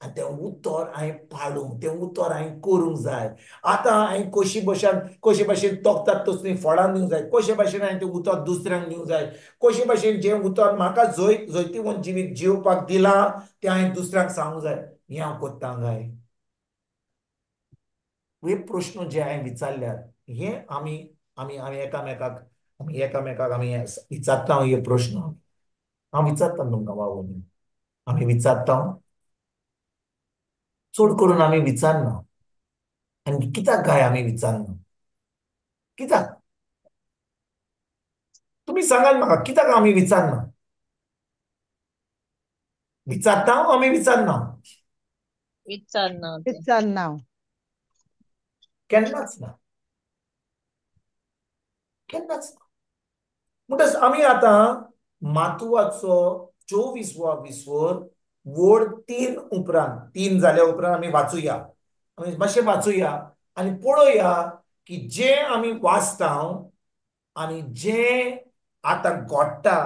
C: आनी तें उतर हांवें पाडूंक, तें उतर हांवें करूंक जाय. आतां हांवें कशे भाशेन तोखतात तसलीं फळां दिवंक जाय, कशे भाशेन हांवें तें उतर दुसऱ्यांक दिवंक जाय, कशे भाशेन जें उतर म्हाका जैतिवंत जिवीत जिवपाक दिलां तें हांवें दुसऱ्यांक सांगूंक जाय. हें हांव करतां काय? हे प्रश्न जे हांवें विचारल्यात हें आमी आमी आमी एकामेकाक आमी विचारता हे प्रश्न. हांव विचारता तुमकां वावून, आमी विचारता, चड करून आमी विचारना. आनी कित्याक काय आमी विचारना? कित्याक? तुमी सांगात म्हाका कित्याक आमी विचारना? विचारता आमी विचारना?
F: विचारना ते.
A: It's on now.
C: केन्नाच ना. केन्नाच ना. म्हणटच आमी आतां मातुवाचो 24वा विसवर वड 3 उपरांत 3 जाल्या उपरांत आमी वाचुया. आमी मातशें वाचुया आनी पळोवया की जें आमी वाचता आनी जें आतां घडटा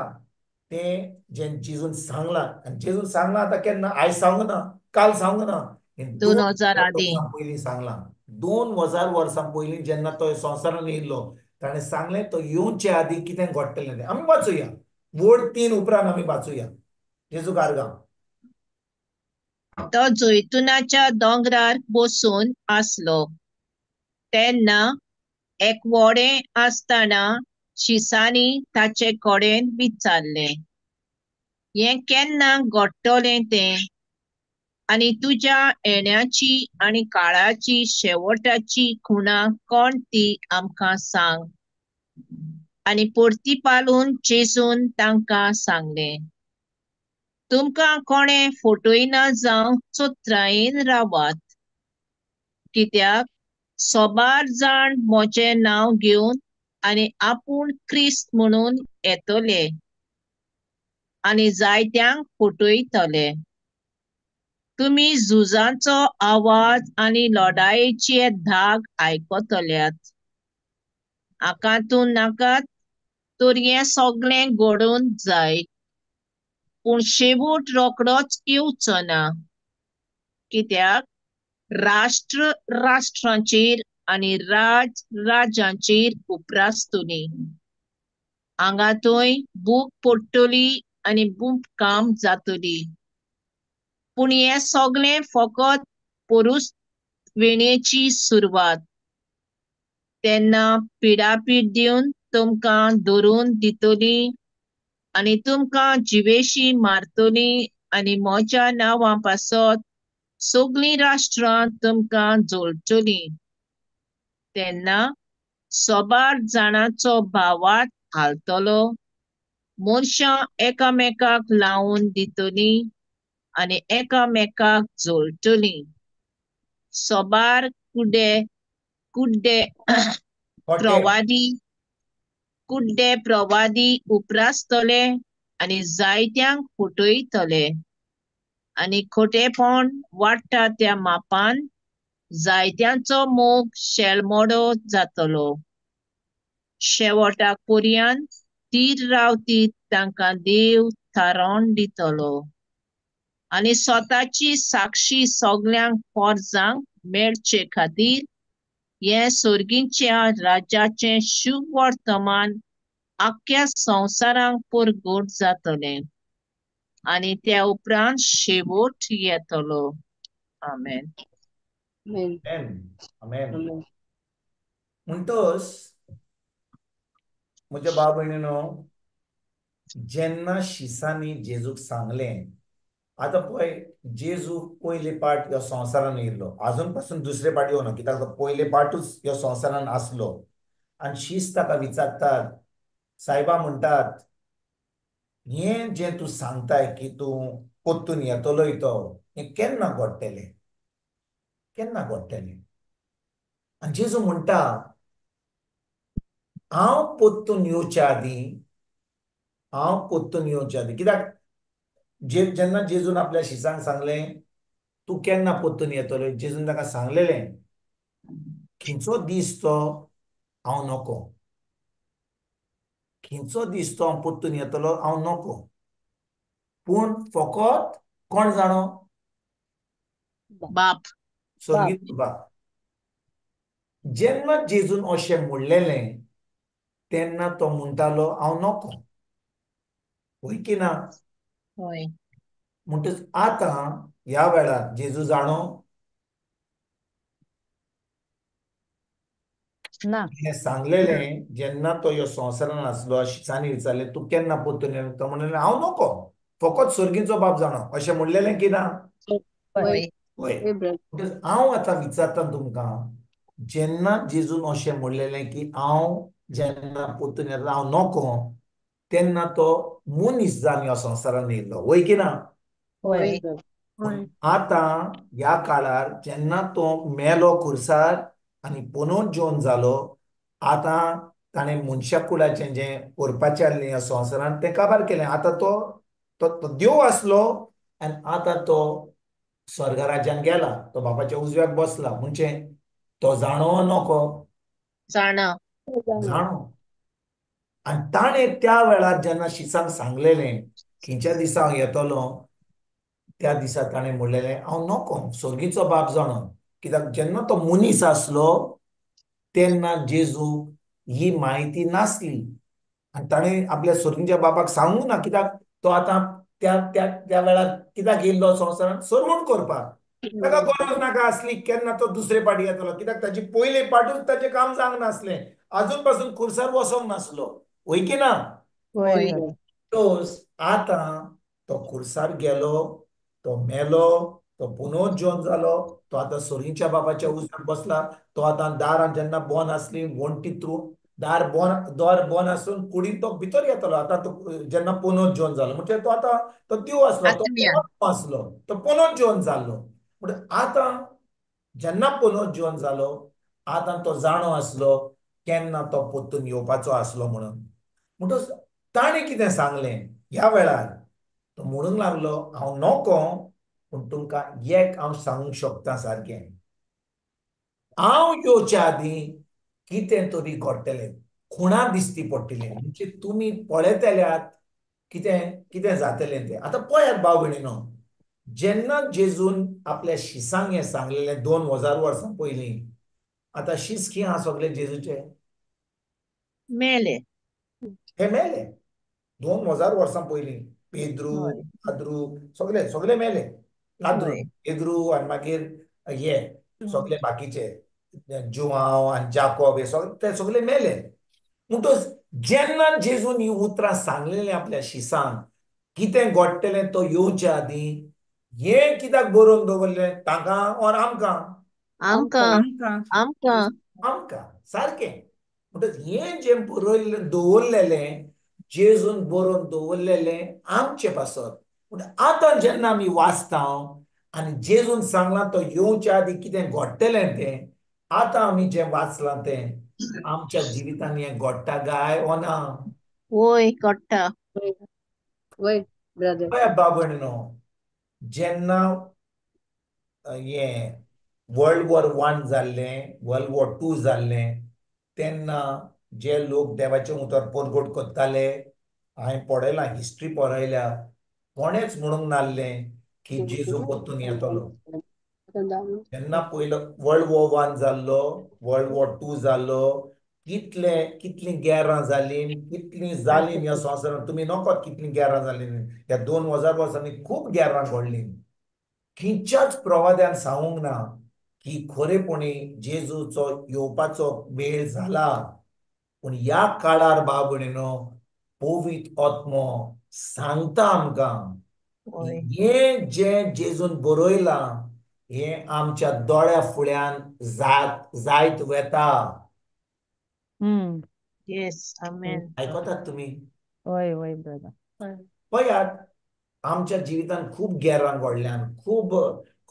C: तें जें जेजून सांगलां. आनी जेजून सांगलां आतां केन्ना आयज सांगूंक ना, काल सांगूंक ना, हें
F: 2000
C: 2000
F: आदीं.
C: वर्सां पयलीं सांगलां. 2000 वर्सां पयलीं जेन्ना तो संवसारान येयल्लो ताणें सांगलें तो येवचे आदीं कितें घडटलें तें. आमी वाचुया, वड 3 उपरांत आमी वाचुया. जेजूक आर्गां.
F: तो जैतुनाच्या दोंगरार बसून आसलो तेन्ना एक व्हडें आसतना शिसांनी ताचे कडेन विचारलें, हें केन्ना घडटलें तें? आनी तुज्या येण्याची आनी काळाची शेवटाची खुणा कोण ती आमकां सांग. आनी परतीपालून जेजून तांकां सांगलें, तुमकां कोणें फटयना जावं चोत्रायेन रावात. कित्याक सोबार जाण म्हजें नांव घेवन आनी आपूण क्रिस्त म्हणून येतले आनी जायत्यांक फटयतले. तुमी झुजांचो आवाज आनी लढायेचे धाक आयकतल्यात. आकांतून नाकात, तर हें सगळें घडूंक जाय. पूण शेवट रोखडोच येवचो ना. कित्याक राष्ट्र राष्ट्रांचेर आनी राज राज्यांचेर उपरासतली. हांगा थंय भूक पडटली आनी भूकंप जातली. पूण हें सगळें फकत परसवेणेची सुरवात. तेन्ना पिडापीड दिवन तुमकां धरून दितली आनी तुमकां जिवेशी मारतली आनी म्हज्या नांवा पासत सगळीं राष्ट्रां तुमकां जोडटलीं. तेन्ना सोबार जाणांचो भावार्थ हालतलो, मनशां एकामेकाक लावन दितलीं आनी एकामेकाक जोडटलीं. सोबार कुड्डे
C: खोटे
F: प्रवादी कुड्डे प्रवादी उपरासतले आनी जायत्यांक फटयतले आनी खोटेपण वाडटा त्या मापान जायत्यांचो मोग शेलमोडो जातलो. शेवटाक पर्यंत तीर रावतीत तांकां देव थारावन दितलो आनी स्वताची साक्षी सगळ्यांक फॉर्जांक मेळचे खातीर हे सर्गीच्या राज्याचे शुभ वर्तमान आख्या संवसारांक परगट जातले आनी त्या उपरांत शेवट येतलो. आमेन.
E: Amen.
C: आमेन.
E: Amen.
C: म्हणटोच म्हज्या भाव भयणीनो, जेन्ना शिसांनी जेजूक सांगलें, आतां पळय, जेजू पयले पाट ह्या संवसारान येयल्लो, आजून पासून दुसरे पाट येवना, कित्याक तो पयले पाटूच ह्या संवसारान आसलो. आनी शिस ताका विचारतात, सायबा म्हणटात, हें जें तूं सांगताय की तूं पोत्तून येतलोय तो, हें केन्ना घडटलें? केन्ना घडटलें? आनी जेजू म्हणटा, हांव पोत्तून येवच्या आदीं, कित्याक जेन्ना जेजून आपल्या शिसांक सांगलें, तूं केन्ना पोत्तून येतलो, जेजून ताका सांगलेलें, खंयचो दीस तो हांव नोको. खंयचो दीस तो हांव पोत्तून येतलो हांव नोको. पूण फकत कोण जाणो?
F: बाप.
C: स्वर्गीय बाप. जेन्ना जेजून अशें म्हणलेलें, तेन्ना तो म्हणटालो हांव नोको. होय की ना?
F: होय.
C: म्हणटच आतां ह्या वेळार जेजू जाणो?
A: ना.
C: हें सांगलेलें जेन्ना तो ह्यो संवसारान आसलो, शिसांनी विचारलें, तूं केन्ना पोत्तून येतलो? तो म्हणलेलें हांव नोको, फकत स्वर्गीचो बाप जाणो. अशें म्हणलेलें की ना?
F: होय.
C: होय.
E: Amen.
C: म्हणटच हांव आतां विचारता तुमकां, जेन्ना जेजून अशें म्हणलेलें की हांव जेन्ना पोत्तून येतलो हांव नोको, तेन्ना तो मनीस जावन ह्या संवसारान येयल्लो. होय की ना?
A: होय.
C: पूण आतां ह्या काळार जेन्ना तो मेलो खुर्सार आनी पुनरुज्जीवन जालो, आतां ताणें मनशा कुळाचें जें करपाचें आसलें ह्या संवसारान तें काबार केलें. आतां तो देव आसलो आनी आतां तो स्वर्ग राज्यान गेला, तो बापाच्या उजव्याक बसला. म्हणजे तो जाणो वा नोको?
F: जाणा.
C: जाणो. आनी ताणें त्या वेळार जेन्ना शिसांक सांगलेलें, खंयच्या दिसा हांव येतलो, त्या दिसा ताणें म्हणलेलें हांव नोको, स्वर्गीचो बाप जाणो. कित्याक जेन्ना तो मनीस आसलो तेन्ना जेजूक ही म्हायती नासली आनी ताणें आपल्या स्वर्गीच्या बापाक सांगूंक ना, कित्याक तो आतां त्या वेळार कित्याक येयल्लो संवसारान? सर्वण करपाक. ताका गरज नाका आसली केन्ना तो दुसरे पाटी येतलो, कित्याक ताची पयले पाटूच ताचें काम जावंक नासलें. आजून पासून खुर्सार वसोंक नासलो. होय की ना?
A: होय.
C: तोच आतां तो खुर्सार गेलो, तो मेलो, तो पुनरुज्जीवन जालो, तो आतां स्वर्गीच्या बापाच्या उजव्याक बसला. तो आतां दारां जेन्ना बंद आसली, वण्टी थ्रू दार बंद आसून कुडीन तो भितर येतलो. आतां तो जेन्ना पुनरुज्जीवन जालो म्हणजे तो आतां तो देव आसलो, तो
F: आत्म्या.
C: आत्मा आसलो, तो पुनरुज्जीवन जाल्लो. म्हणजे आतां जेन्ना पुनरुज्जीवन जालो, आतां तो जाणो आसलो केन्ना तो पोत्तून येवपाचो आसलो म्हणून. म्हणटच ताणें कितें सांगलें ह्या वेळार? तो म्हणूंक लागलो हांव नोको, पूण तुमकां एक हांव सांगूंक शकता सारकें, हांव येवच्या आदीं कितें तरी घडटलें, खुणां दिसती पडटलीं. म्हणजे तुमी पळयतल्यात कितें कितें जातलें तें. आतां पळयात भाव भयणीनो, जेन्ना जेजून आपल्या शिसांक हें सांगलेलें 2000 वर्सां पयलीं, आतां शीस खंय आहा सगळे जेजूचे?
F: मेले.
C: हे मेले 2000 वर्सां पयलीं. पेद्रू,
F: होय.
C: लाद्रू सगळे मेले. लाद्रू,
F: होय.
C: पेद्रू आनी मागीर हे सगळे बाकीचे जुआंव आनी जाकोब हे ते सगळे मेले. म्हणटच जेन्ना जेजून ही उतरां सांगलेलीं आपल्या शिसांक कितें घडटलें तो येवच्या आदीं, हें कित्याक बरोवन दवरलें तांकां ऑर आमकां?
F: आमकां. आमकां.
C: आमकां सारकें. म्हणटच हें जें बरयल्लें दवरलेलें, जेजून बरोवन दवरलेलें आमचे पासत. पूण आतां जेन्ना आमी वाचता आनी जेजून सांगलां तो येवच्या आदीं कितें घडटलें तें, आतां आमी जें वाचलां तें आमच्या जिवितांत हें घडटा काय ओ ना?
F: वय घडटा.
D: Wait, brother.
C: पळय बाबणीनो, जेन्ना हें वर्ल्ड वॉर 1 जाल्लें, वर्ल्ड वॉर 2 जाल्लें, तेन्ना जे लोक देवाचे उतर परगट करताले, हांवें पळयलां, हिस्ट्री पळयल्या, कोणेच म्हणूंक नासलें की जेजू परतून येतलो. जेन्ना पयलो वर्ल्ड वॉर 1 जाल्लो, वर्ल्ड वॉर 2 जाल्लो, कितलीं गेरां जालीं, कितलीं जालीं ह्या संवसारांत. तुमी नकळत कितलीं गेरां जालीं. ह्या 2000 वर्सांनी खूब गेरां घडलीं. खंयच्याच प्रवाद्यान सांगूंक ना की खरेपणी जेजूचो येवपाचो वेळ जाला. पूण ह्या काळार बाबणीनो, पवित्र आत्मो सांगता आमकां की
F: वय
C: हें जें जेजून बरयलां, हें आमच्या दोळ्या फुड्यान जायत वेता.
F: येस आमेन.
C: आयकतात तुमी?
A: वय वय ब्रदर.
C: पळयात, आमच्या जिवितांत खूब गेरां घडल्यान, खूब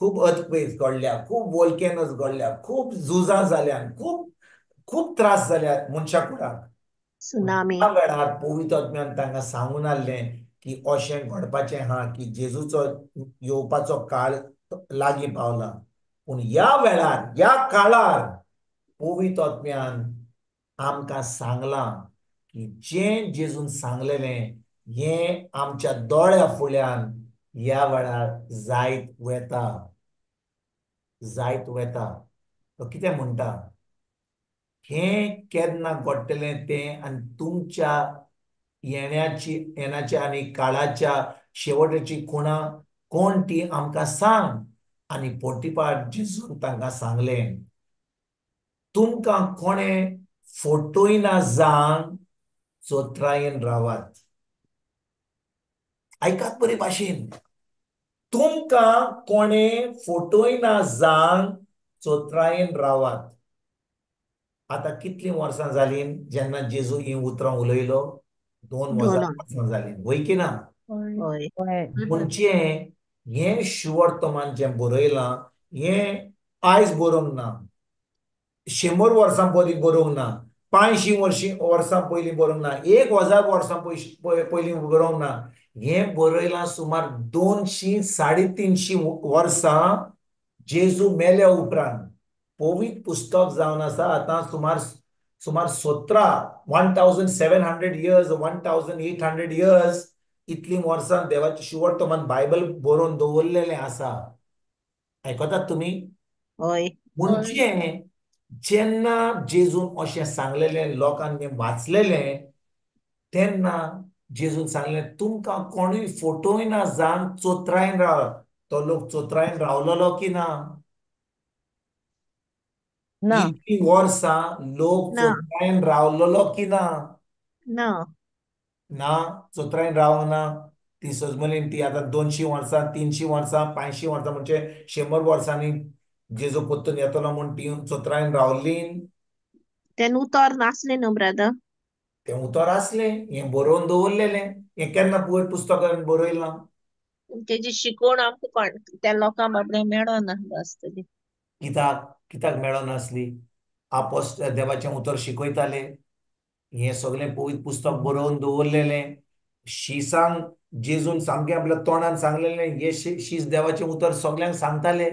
C: खूब अर्थक्वेक्स घडल्या, खूब वोल्केनोज घडल्या, खूब झुजां जाल्यात, खूब खूब त्रास जाल्यात मनशा कुळाक.
F: सुनामी.
C: त्या वेळार पवित्र आत्म्यान तांकां सांगून आसलें की अशें घडपाचें आहा की जेजूचो येवपाचो काळ लागीं पावला. पूण ह्या वेळार, ह्या काळार पवित्र आत्म्यान आमकां सांगलां की जें जेजून सांगलेलें हें आमच्या दोळ्या फुड्यान ह्या वेळार जायत वेता. जायत वेता. तो कितें म्हणटा? हें केन्ना घडटलें तें आनी तुमच्या येण्याच्या आनी काळाच्या शेवटाची खुणां कोण ती आमकां सांग. आनी पोटिपाट जेजून तांकां सांगलें, तुमकां कोणें फटयना जावन चोत्रायेन रावात. आयकात बरे भाशेन. तुमकां कोणें फटयना जावन चोत्रायेन रावात. आतां कितलीं वर्सां जालीं जेन्ना जेजू ही उतरां उलयलो? 2000
F: दोन.
C: वर्सां जालीं, वय की ना?
F: वय
A: वय.
C: म्हणजे हें शिवर्तमान जें बरयलां, हें आयज बरोवंक ना, 100 वर्सां पयलीं बरोवंक ना, 500 वर्सां पयलीं बरोवंक ना, 1000 वर्सां पयलीं बरोवंक ना. हें बरयलां सुमार 200-350 वर्सां जेजू मेल्या उपरांत. पवित्र पुस्तक जावन आसा आतां सुमार 1700 इयर्स, 1800 इयर्स इतलीं वर्सां देवाचें शिवर्तमान बायबल बरोवन दवरलेलें आसा. आयकतात तुमी?
F: वय
C: म्हणजे जेन्ना जेजून अशें सांगलेलें, लोकांनी वाचलेलें, तेन्ना जेजून सांगलें, तुमकां कोणूय फटयना जावन चोत्रायन राव. तो लोक चोत्रायन रावलोलो की ना?
A: ना.
C: इतलीं वर्सां लोक
F: ना.
C: चोत्रायन रावलोलो की ना?
F: ना.
C: ना, चोत्रायन रावंक ना. ती सजमलीन ती आतां 200 वर्सां, 300 वर्सां, 500 वर्सां म्हणजे 100 वर्सांनी जेजू परतून येतलो म्हूण ती चोत्रायन रावल्ली.
F: तेन उतर नासलें न्हू ब्रदर.
C: तें उतर आसलें, हें बरोवन दवरलेलें. हें केन्ना पवित्र पुस्तकान बरयलां?
F: तेजी शिकोवण आमकां त्या लोकांक बाबडे मेळना आसतली.
C: कित्याक मेळनासली? आपोस्तल देवाचें उतर शिकयताले, हें सगळें पवित्र पुस्तक बरोवन दवरलेलें. शिसांक जेजून सामकें आपल्या तोंडान सांगलेलें, हें शीस देवाचें उतर सगळ्यांक सांगताले.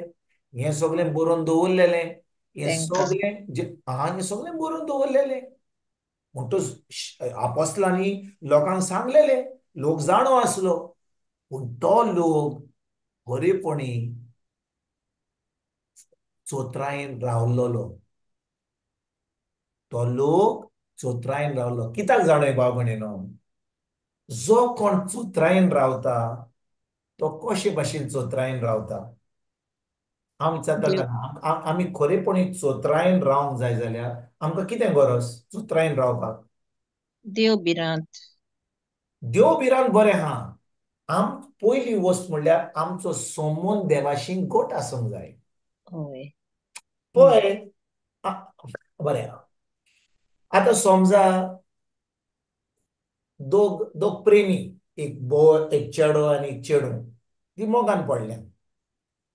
C: हें सगळें बरोवन दवरलेलें. हें
F: तेंकां
C: सगळें बरोवन दवरलेलें. म्हणटच आपोस्तलांनी लोकांक सांगलेलें, लोक जाणो आसलो. पूण तो लोक खरेपणी चोत्रायन रावलोलो. तो लोक चोत्रायन रावलो. कित्याक जाणोय भाव भयणीनो? जो कोण चोत्रायन रावता, तो कशे भाशेन चोत्रायन रावता? हांव
F: देव
C: विचारता, आमी खरेपणी चोत्रायन रावंक जाय जाल्यार आमकां कितें गरज चोत्रायन रावपाक?
F: देव बिरांत.
C: देव बिरान बरें आहा. पयली वस्त म्हणल्यार आमचो संबंद देवाशी घट आसूंक जाय.
F: हय
C: पळय, बरें. आतां समजा दोग प्रेमी, एक चेडो आनी एक चेडूं, ती मोगान पडल्या.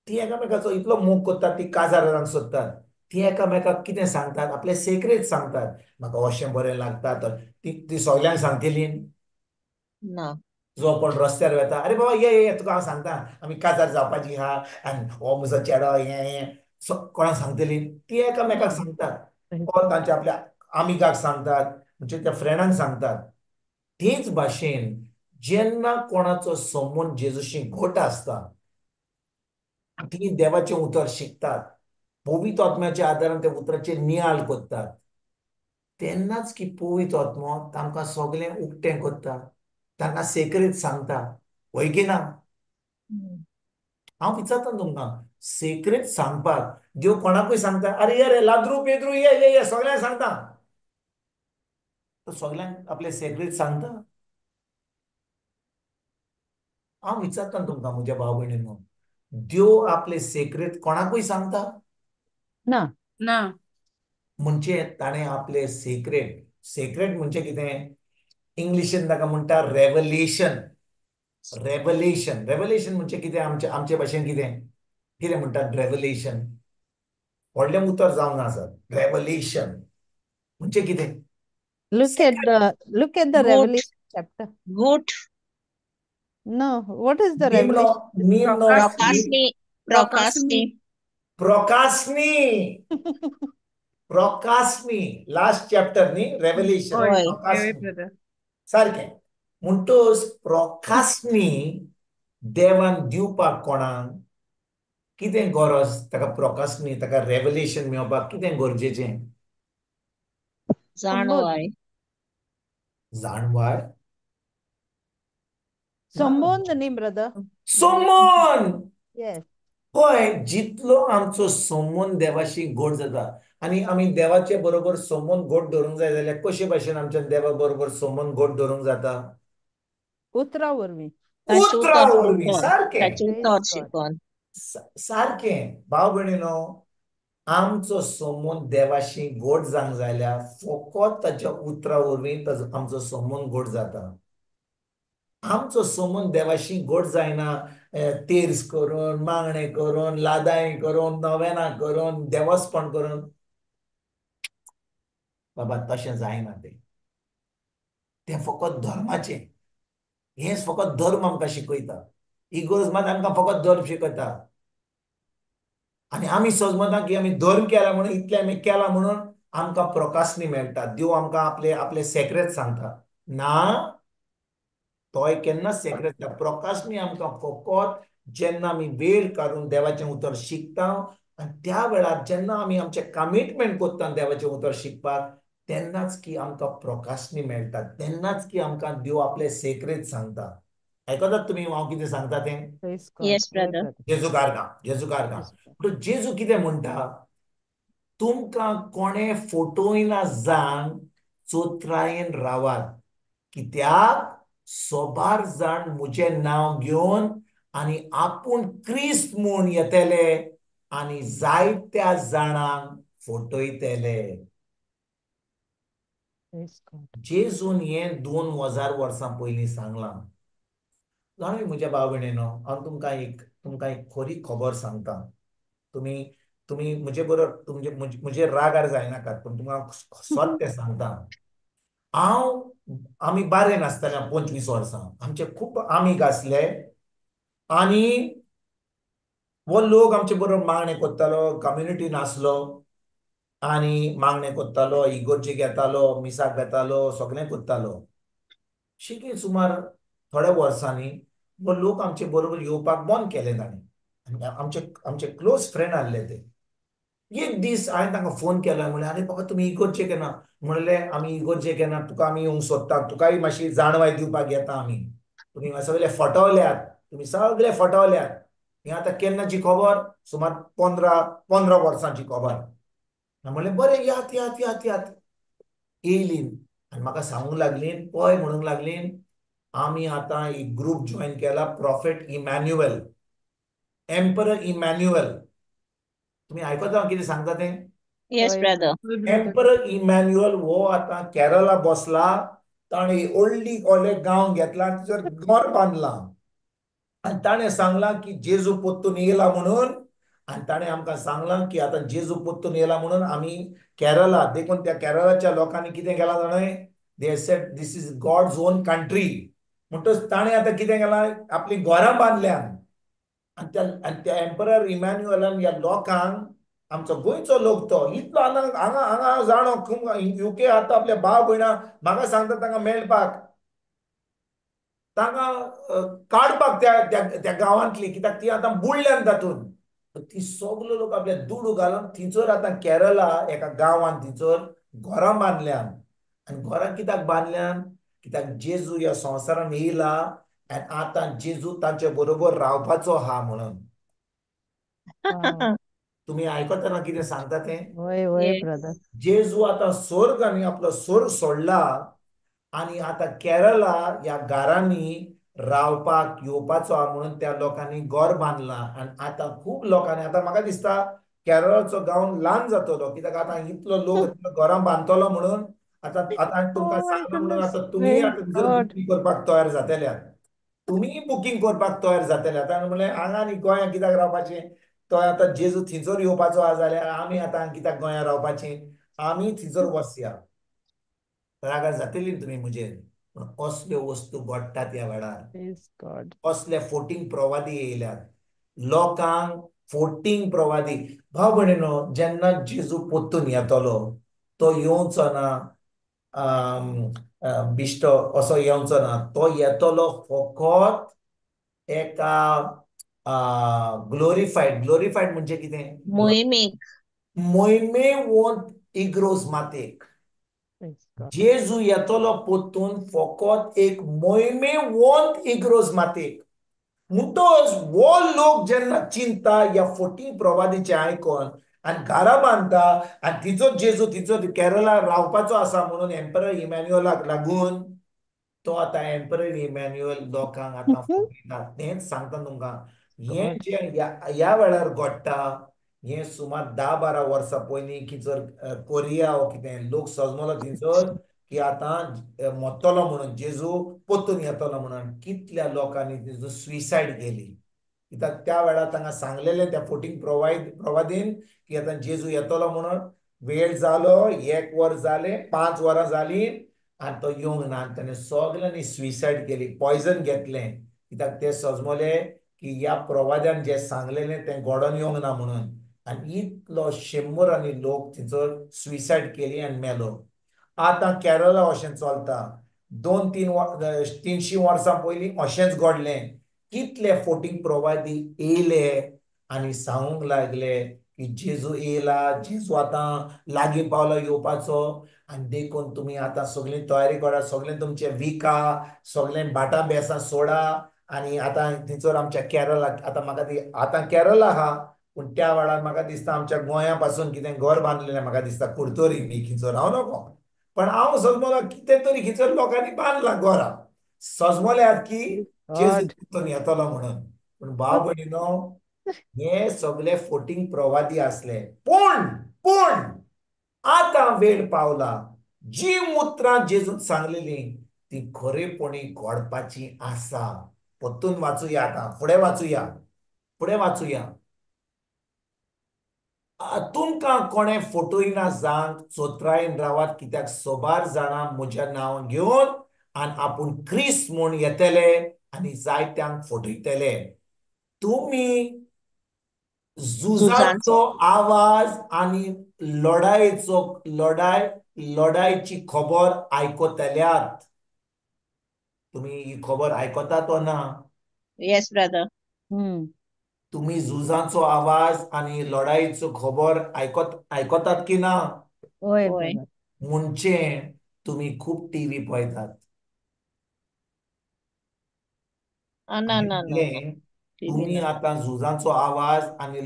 C: ती एकामेकाचो इतलो मोग करतात, ती काजार रावंक सोदतात. ती एकामेकाक कितें सांगतात, आपले सेक्रेट सांगतात. म्हाका अशें बरें लागता तर ती सगल्यांक सांगतली.
F: ना.
C: जो कोण रस्त्यार वेता, अरे बाबा ये तुका हांव सांगता, आमी काजार जावपाची आहा आनी हो म्हजो चेडो हें कोणाक सांगतली. ती एकामेकाक सांगतात, कोण तांच्या आपल्या आमिगाक सांगतात, म्हणजे त्या फ्रेंडांक सांगतात. तेच भाशेन जेन्ना कोणाचो संबंद जेजूशी घोट आसता, ती देवाचें उतर शिकतात, पवित्र आत्म्याच्या आदारान त्या उतराचेर नियाळ कोत्तात, तेन्नाच की पवित्र आत्मो तांकां सगळें उक्तें कोत्ता, तांकां सेक्रेट सांगता. वय की ना? हांव विचारता तुमकां, सेक्रेट सांगपाक देव कोणाकूय सांगता, अरे ये रे लाद्रू पेद्रू ये सगळ्यांक सांगता. तो सगळ्यांक आपले सेक्रेट सांगता. हांव विचारता तुमकां म्हज्या भाव भयणींनो, देव आपले सेक्रेट कोणाकूय सांगता?
A: ना.
B: ना.
C: म्हणजे ताणें आपले सेक्रेट म्हणजे कितें? इंग्लिशीन ताका म्हणटा रेव्हलेशन. रेव्हलेशन म्हणजे कितें? आमचे भाशेन कितें म्हणटात रेव्हलेशन? व्हडलें उतर जावंक ना सर. रेव्हलेशन म्हणजे कितें?
A: Look at the
F: Good.
A: Revelation chapter.
F: Good.
A: No, what is the Revelation?
C: नेमनो
F: Procrastinate.
C: प्रोकास्मी लास्ट चॅप्टर न्ही, रेव्हलेशन.
B: होय
F: होय.
B: होय ब्रदर.
C: सारकें. म्हणटोच प्रोकास्मी देवान दिवपाक कोणाक कितें गरज? ताका प्रोकास्मी, ताका रेव्हलेशन मेळपाक कितें गरजेचें?
F: जाणवाय.
C: जाणवाय.
A: संबंध न्ही brother.
C: संबंध.
A: Yes.
C: होय, जितलो आमचो संबंद देवाशी घोट जाता, आनी आमी देवाचे बरोबर संबंद घोट धरूंक जाय जाल्यार कशे भाशेन आमच्यान देवा बरोबर संबंद घोट धरूंक जाता?
A: उतरा वरवीं.
F: ताचे
C: उतरा
F: उतर
C: वरवीं.
F: शिकून.
C: सारकें
F: ताचे
A: Praise
F: उतर
A: God.
F: शिकून.
C: सारकें. भाव भयणीनो, आमचो संबंद देवाशी घोट जावंक जाल्यार फकत ताच्या उतरा वरवीं आमचो संबंद घोट जाता. आमचो संबंद देवाशी घोट जायना तेर्स करून, मागणें करून, लादाय करून, नवेनां करून, देवस्पण करून. बाबा तशें जायना तें फकत धर्माचें. हेंच फकत धर्म आमकां शिकयता. इगोर्ज मात आमकां फकत धर्म शिकयता. आनी आमी समजता की आमी धर्म केला म्हणून, इतलें आमी केलां म्हणून आमकां प्रोकास्मी मेळटा. देव आमकां आपले सेक्रेट सांगता. ना, तोय केन्नाच सेक्रेट ना. प्रोकास्मी आमकां फकत जेन्ना आमी वेळ काडून देवाचें उतर शिकता, आनी त्या वेळार जेन्ना आमी आमचें कमिटमेंट कोत्ता देवाचें उतर शिकपाक, तेन्नाच की आमकां प्रोकास्मी मेळटा. तेन्नाच की आमकां देव आपले सेक्रेट सांगता. आयकतात तुमी हांव कितें सांगता तें?
A: Praise God.
F: Yes,
A: होय
F: brother.
A: brother.
C: जेजू कारगा.
A: Yes, brother.
C: म्हणून जेजू कितें म्हणटा? तुमकां कोणें फटोयना जावन चोत्रायेन रावात, कित्याक सोबार जाण म्हजें नांव घेवन आनी आपूण क्रिस्त म्हूण येतले आनी जायत्या जाणांक फटयतले.
A: Praise God.
C: जेजून हें 2000 वर्सां पयलीं सांगलां. जाणा म्हज्या भाव भयणीनो, हांव तुमकां एक खरी खबर सांगता. तुमी म्हजे बरोबर म्हजे रागार जायनाकात, पूण तुमकां सत्य सांगता. आमी बारेन आसतना 25 वर्सां आमचे खूब आमीग आसले, आनी हो लोक आमचे बरोबर मागणें कोत्तालो, कम्युनिटीन आसलो, आनी मागणें कोत्तालो, इगोर्जेक येतालो, मिसाक घेतालो, सगळें कोत्तालो. शिकी सुमार थोड्या वर्सांनी हो लोक आमचे बरोबर येवपाक बंद केलें ताणें. आमचे क्लोज फ्रेंड आहले ते. एक दीस हांवें तांकां फोन केलो, म्हणलें आरे बाबा तुमी इगोर्जेक येना. म्हणलें आमी इगोर्जेक येना, तुका आमी येवंक सोदता, तुकाय मातशी जाणवाय दिवपाक येता आमी. तुमी सगळे फटवल्यात, हें आतां केन्नाची खबर? सुमार 15 वर्सांची खबर. म्हणलें बरें यात. येयलीं आनी म्हाका सांगूंक लागलीं, पळय म्हणूंक लागलीं, आमी आतां एक ग्रूप जॉयन केला, प्रॉफेट इमॅन्युएल, एम्परर इमॅन्युएल. तुमी आयकता हांव कितें सांगता तें?
F: Yes,
A: होय.
F: brother.
C: एम्परर इमॅन्युएल हो आतां केरळा बसला. ताणें व्हडली व्हडलें गांव घेतला, ताचेर घर बांदलां. आनी ताणें सांगलां की जेजू पोत्तून येयला म्हणून आणि ताणे आमकां सांगलां की आतां जेजू पोत्तून येयला म्हणून आमी केरला देखून त्या केरळाच्या लोकांनी कितें केलां जाणाय, they said this is God's own country. म्हणटच ताणें आतां कितें केलां, आपली घरां बांदल्यात. आणि त्या एम्परर इमॅन्युअलान ह्या लोकांक, आमचो गोंयचो लोक तो इतलो हांगा हांगा हांगा जाणो युके आता आपल्या भाव भयणां म्हाका सांगता तांकां मेळपाक, तांकां काडपाक त्या गांवांतली, कित्याक ती आतां बुडल्यान तातून. ती सगलो लोक आपले दुडू घालून थंयसर आतां केरला एका गांवांत थंयसर घरां बांदल्यान. आनी घरां कित्याक बांदल्यान, कित्याक जेजू ह्या संवसारान येयला आनी आतां जेजू तांचे बरोबर रावपाचो आहा म्हणून.
A: Wow.
C: तुम्ही आयकतना कितें सांगता तें?
A: Way,
F: Yes.
A: brother.
C: जेजू आतां स्वर्ग आनी आपलो स्वर्ग सोडला आनी आतां केरला ह्या घरांनी रावपाक येवपाचो आहा म्हणून त्या लोकांनी घर बांदलां. आनी आतां खूब लोकांनी, आतां म्हाका दिसता केरळाचो गांव ल्हान जातलो, कित्याक आतां इतलो लोक घरां बांदतलो म्हणून. आतां आतां तुमकां
A: Oh my
C: सांगलां म्हणून
A: goodness.
C: आतां तुमी
A: Praise
C: आतां जर
A: God.
C: बुकींग करपाक तयार जातल्यात, तुमी बुकींग करपाक तयार जातल्यात. आनी म्हणलें हांगा न्ही गोंयांत कित्याक रावपाचें, तो आतां जेजू थंयसर येवपाचो आहा जाल्यार आमी आतां कित्याक गोंयांत रावपाचें, आमी थंयसर वचया. रागार जातली तुमी मुजेर, पूण असल्यो वस्तू घडटात ह्या वेळार.
A: Praise God.
C: असले 14 प्रवादी येयल्यात लोकांक. 14 प्रवादी. भाव भयणीनो, जेन्ना जेजू पोत्तून येतलो, तो येवचो ना बिश्तो असो येवचो ना. तो येतलो फकत एका ग्लोरिफायड म्हणजे कितें,
F: मोहिमेक.
C: मोहिमे वोंत इग्रोज मातेक.
A: Praise God.
C: जेजू येतलो पोत्तून फकत एक मोहिमे वोंत इग्रोज मातेक. म्हणटच वो लोक जेन्ना चिंता ह्या 14 प्रवादीचे आयकोन आनी घरां बांदता, आनी तिचो जेजू तिचो केरळा रावपाचो आसा म्हणून एम्परर इमॅन्युअलाक लागून तो आतां एम्परर इमॅन्युअल लोकांक आतां फटयता. तेंच सांगता तुमकां. हें
A: God.
C: जें ह्या वेळार घडटा, हें सुमार 10-12 वर्सां पयलीं खंयसर कोरिया वो कितें लोक सजमलो थंयसर की आतां मरतलो म्हणून, जेजू पोत्तून येतलो म्हणून. कितल्या लोकांनी थंयसर सुइसायड केली, कित्याक त्या वेळार तांकां सांगलेलें त्या 14 प्रवादीन की आतां जेजू येतलो म्हणून. वेळ जालो, 1 वर जालें, 5 वरां जालीं आनी तो येवंक ना. आनी ताणें सगल्यांनी सुइसायड केली, पॉयझन घेतलें, कित्याक ते सजमले की ह्या प्रवाद्यान जें सांगलेलें तें घडोवन येवंक ना म्हणून. आनी इतलो 100 लोक थंयसर सुइसायड केली आनी मेलो. आतां केरळा अशें चलता. 200-300 वर्सां पयलीं अशेंच घडलें. कितले 14 प्रवादी येयले आनी सांगूंक लागले की जेजू येयला, जेजू आतां लागीं पावलो येवपाचो. आनी देखून तुमी आतां सगळीं तयारी करा, सगळें तुमचें विका, सगळें भाटां बेसां सोडा. आनी आतां थंयसर आमच्या केरळाक, आतां म्हाका आतां केरळा आहा, पूण त्या वेळार म्हाका दिसता आमच्या गोंया पासून कितें घर बांदलेलें म्हाका दिसता कुडतोरी न्ही खंयसर, हांव नकळो. पण हांव सजमलो कितें तरी खंयसर लोकांनी बांदलां घरां, सजमल्यात की जेजू
A: God.
C: पोत्तून येतलो म्हणून. पूण भाव भयणीनो, हे सगळे 14 प्रवादी असले. पूण पूण आतां वेळ पावला. जी उतरां जेजून सांगलेलीं ती खरेपणी घडपाची आसा. पोत्तून वाचुया, आतां फुडें वाचुया. तुमकां कोणें फटयना जांक चोत्रायन रावात, कित्याक सोबार जाणां म्हजें नांव घेवन आनी आपूण क्रिस्त म्हूण येतले आनी जायत्यांक फटयतले. तुमी झुजाचो
F: झुजांचो.
C: आवाज आनी लढायची खबर आयकतल्यात. तुमी ही खबर आयकतात वा ना?
F: Yes, brother.
C: तुमी झुजाचो आवाज आनी लढायचो खबर आयकतात की ना?
A: Oy,
F: होय.
A: brother.
C: म्हणजे तुमी खूब टीव्ही पळयतात.
F: ना ना ना ना.
C: तुम्ही आतां झुजाचो आवाज आनी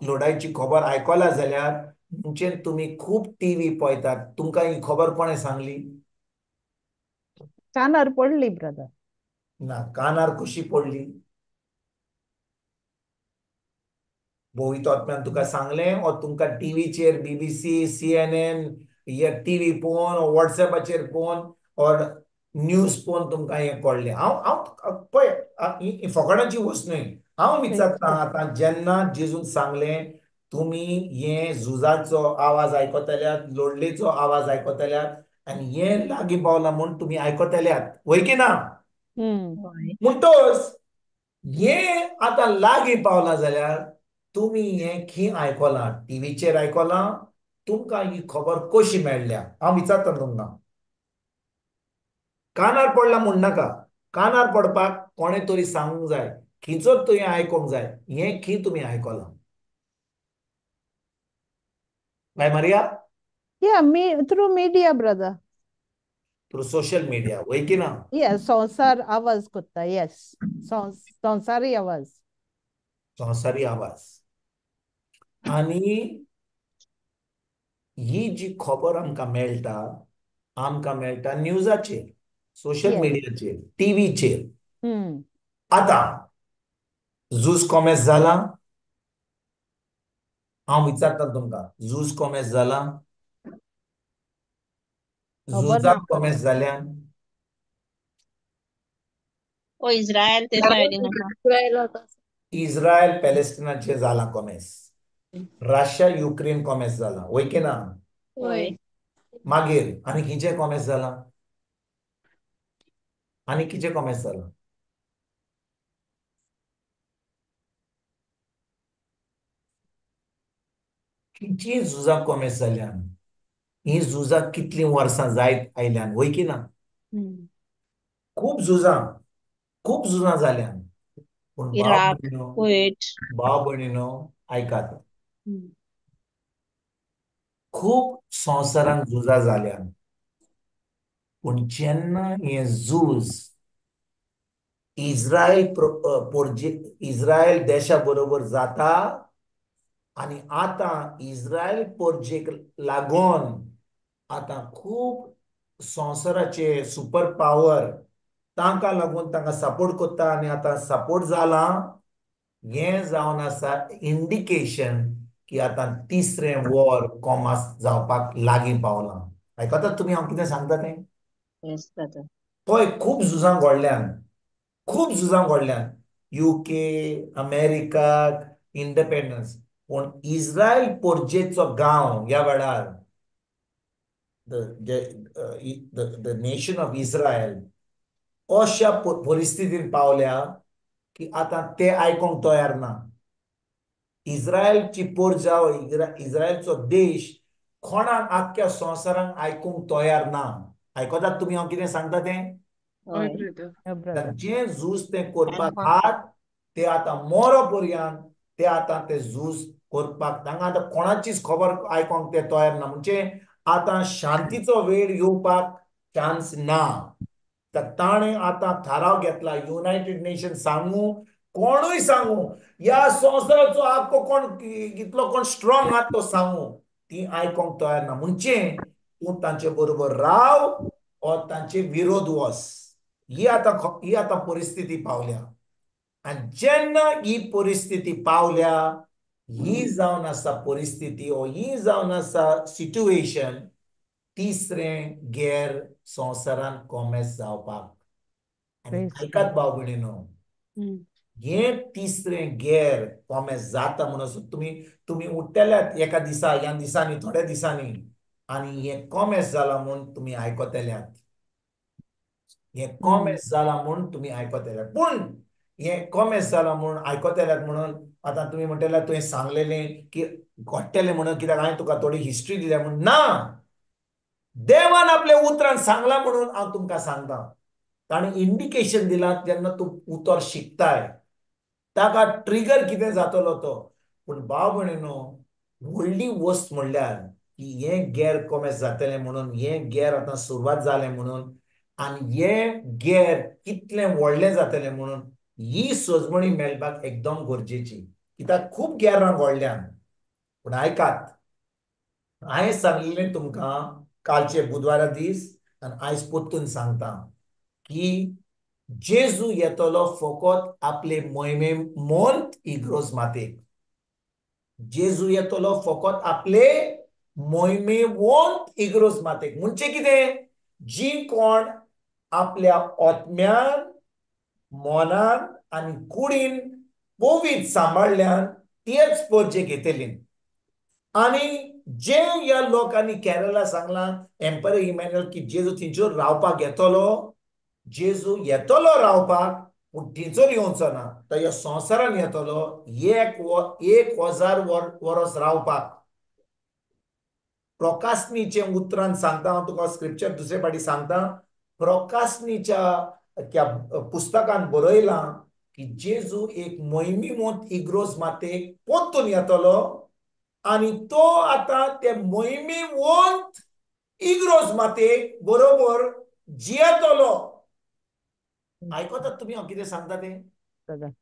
C: लढायची खबर आयकला जाल्यार म्हणजे तुमी खूब टीव्ही पळयतात. तुमकां ही खबर कोणें सांगली?
A: कानार पडली, brother.
C: ना, कानार कशी पडली? भोवितो आत्म्यान तुका सांगलें, वा तुमकां टीव्हीचेर BBC, CNN हे टीव्ही पळोवन, व्हॉट्सॅपाचेर पळोवन और न्यूज पळोवन तुमकां हें कळलें? हांव पळय, ही फकाणाची वस्त न्हय. हांव विचारता आतां जेन्ना जेजून सांगलें तुम्ही हे झुजाचो आवाज आयकतल्यात, लोडलेचो आवाज आयकतल्यात आनी हे लागीं पावला म्हूण तुम्ही आयकतल्यात, वय की ना?
F: होय.
C: म्हणटोच हे आतां लागीं पावला जाल्यार तुम्ही हे खी आयकलां, टीव्हीचेर आयकलां, तुमकां ही खबर कशी मेळ्ळ्या? हांव विचारता तुमकां. कानार पडला म्हूण नाका, कानार पडपाक कोणे तरी सांगूंक जाय, खिचोच तुवें आयकूंक जाय, हें खी तुमी आयकलां. बाय Maria?
A: Yeah, through media, brother.
C: Through social media, वय की ना?
A: Yeah, संसार आवाज कोत्ता, yes. संसारी आवाज.
C: संवसारी आवाज. आनी ही जी खबर आमकां मेळटा न्यूजाचेर, सोशल
A: Yes.
C: मिडियाचेर, टीव्हीचेर.
A: Hmm.
C: आतां झूज कॉमेस जाला? हांव विचारता तुमकां, झूज कॉमेस जाला?
A: खबर
C: झुजाक
A: ना.
C: कॉमेस जाल्यान?
F: ओ इस्रायल ते सायडीन आहा.
C: इस्रायल पॅलेस्टिनाचेर जाला कॉमेस. रशिया युक्रेन कॉमेस जाला, वय की ना?
F: होय.
C: मागीर आनी खिचे कॉमेस जाला? आनी किचे कॉमेस जाला? कितली झुजां कॉमेस जाल्यान? ही झुजां कितलीं वर्सां जायत आयल्यान, वय की ना? खूब झुजां जाल्यान. पूण
F: इराक, कुवेत.
C: भाव भयणीनो आयकात. खूब संवसारांत झुजां जाल्यान. पूण जेन्ना हें झूज इस्रायल देशा बरोबर जाता आनी आतां इस्रायल पोरजेक लागून आतां खूब संवसाराचे सुपर पावर तांकां लागून तांकां सपोर्ट कोत्ता आनी आतां सपोर्ट जाला, हें जावन आसा इंडिकेशन की आतां तिसरें वॉर कॉमास जावपाक लागीं पावलां. आयकतात तुमी हांव कितें सांगता तें?
F: Yes brother.
C: पळय खूब झुजां घडल्यान युके, अमेरिकाक इंडिपेंडन्स, पूण इस्रायल पोरजेचो गांव ह्या वेळार द नेशन ऑफ इस्रायल अशा परिस्थितीन पावल्या की आतां ते आयकोंक तयार ना. इस्रायलची पोरज इस्रायलचो देश कोणाक आख्ख्या संवसारांक आयकूंक तयार ना. आयकतात तुमी हांव कितें सांगता तें?
B: होय
F: होय.
B: ब्रदर.
A: Yeah, brother.
C: जे झूज ते करपाक
F: आनी
C: आहात ते आतां मोरो पर्यंत ते आतां ते झूज करपाक तांकां आतां कोणाचीच खबर आयकोंक ते तयार ना. म्हणजे आतां शांतीचो वेळ येवपाक चान्स ना. तर ताणें आतां थाराव घेतला, युनायटेड नेशन सांगू, कोणूय सांगू, ह्या संवसाराचो आख्खो कोण कितलो कोण स्ट्रॉंग आहात तो सांगू, ती आयकोंक तयार ना. म्हणजे तूं तांचे बरोबर राव वा तांचे विरोध वच. ही आतां परिस्थिती पावल्या. आनी जेन्ना ही परिस्थिती पावल्या, ही जावन आसा परिस्थिती वा ही जावन आसा सिच्युएशन तिसरें गैर संवसारान कॉमेस जावपाक. आनी
A: Praise
C: आयकात
A: God.
C: भाव भयणीनो, हें तिसरें गैर कॉमेस जाता म्हणून तुमी उठ्ठेल्यात एका दिसा, ह्या दिसांनी, थोड्या दिसांनी, आनी हें कॉमेस जाला म्हूण तुमी आयकतल्यात. हें कॉमेस जाला म्हूण तुमी आयकतल्यात. पूण हें कॉमेस जाला म्हूण आयकतल्यात म्हणून आतां तुमी म्हणटल्यात तुवें सांगलेलें की घडटलें म्हणून, कित्याक हांवें तुका थोडी हिस्ट्री दिल्या म्हणून. ना, देवान आपल्या उतरान सांगला म्हणून हांव तुमकां सांगता. ताणें इंडिकेशन दिलां जेन्ना तूं उतर शिकताय, ताका ट्रिगर कितें जातलो तो. पूण भाव भयणीनो, व्हडली वस्त म्हणल्यार की हें गैर कॉमेस जातलें म्हणून, हें गैर आतां सुरवात जालें म्हणून, आनी हें गैर कितलें व्हडलें जातलें म्हणून ही सोजमणी मेळपाक एकदम गरजेची. कित्याक खूब गैरां घडल्यान. पूण आयकात, हांवें सांगलेलें तुमकां कालचे बुधवारा दीस आनी आयज परतून सांगता की जेजू येतलो फकत आपले मोहिमेमोंत इग्रोज मातेक. जेजू येतलो फकत आपले मोहिमेवंत इग्रोज मातेक. म्हणजे कितें? जी कोण आपल्या आत्म्यान, मनान आनी कुडीन पोवीत सांबाळल्यान तेच पोरचे घेतली. आणि जे ह्या लोकांनी केरला सांगला एम्पर इमॅन्युअल की जेजू थंयसर रावपाक येतलो, जेजू येतलो रावपाक, पूण थंयसर येवचो ना, तो ह्या संवसारान येतलो 1,000 वर्स रावपाक. प्रकाशनीचे उतरान सांगता हांव तुका स्क्रिप्चर दुसरे फाटी सांगता. प्रकाशनीच्या त्या पुस्तकान बरयलां की जेजू एक मोहिमेंत इग्रोज मातेक पोत्तून येतलो आणि तो आता ते मोहिमेंत इग्रोज मातेक बरोबर जियेतलो. आयकतात तुमी हांव कितें सांगता तें?
A: brother.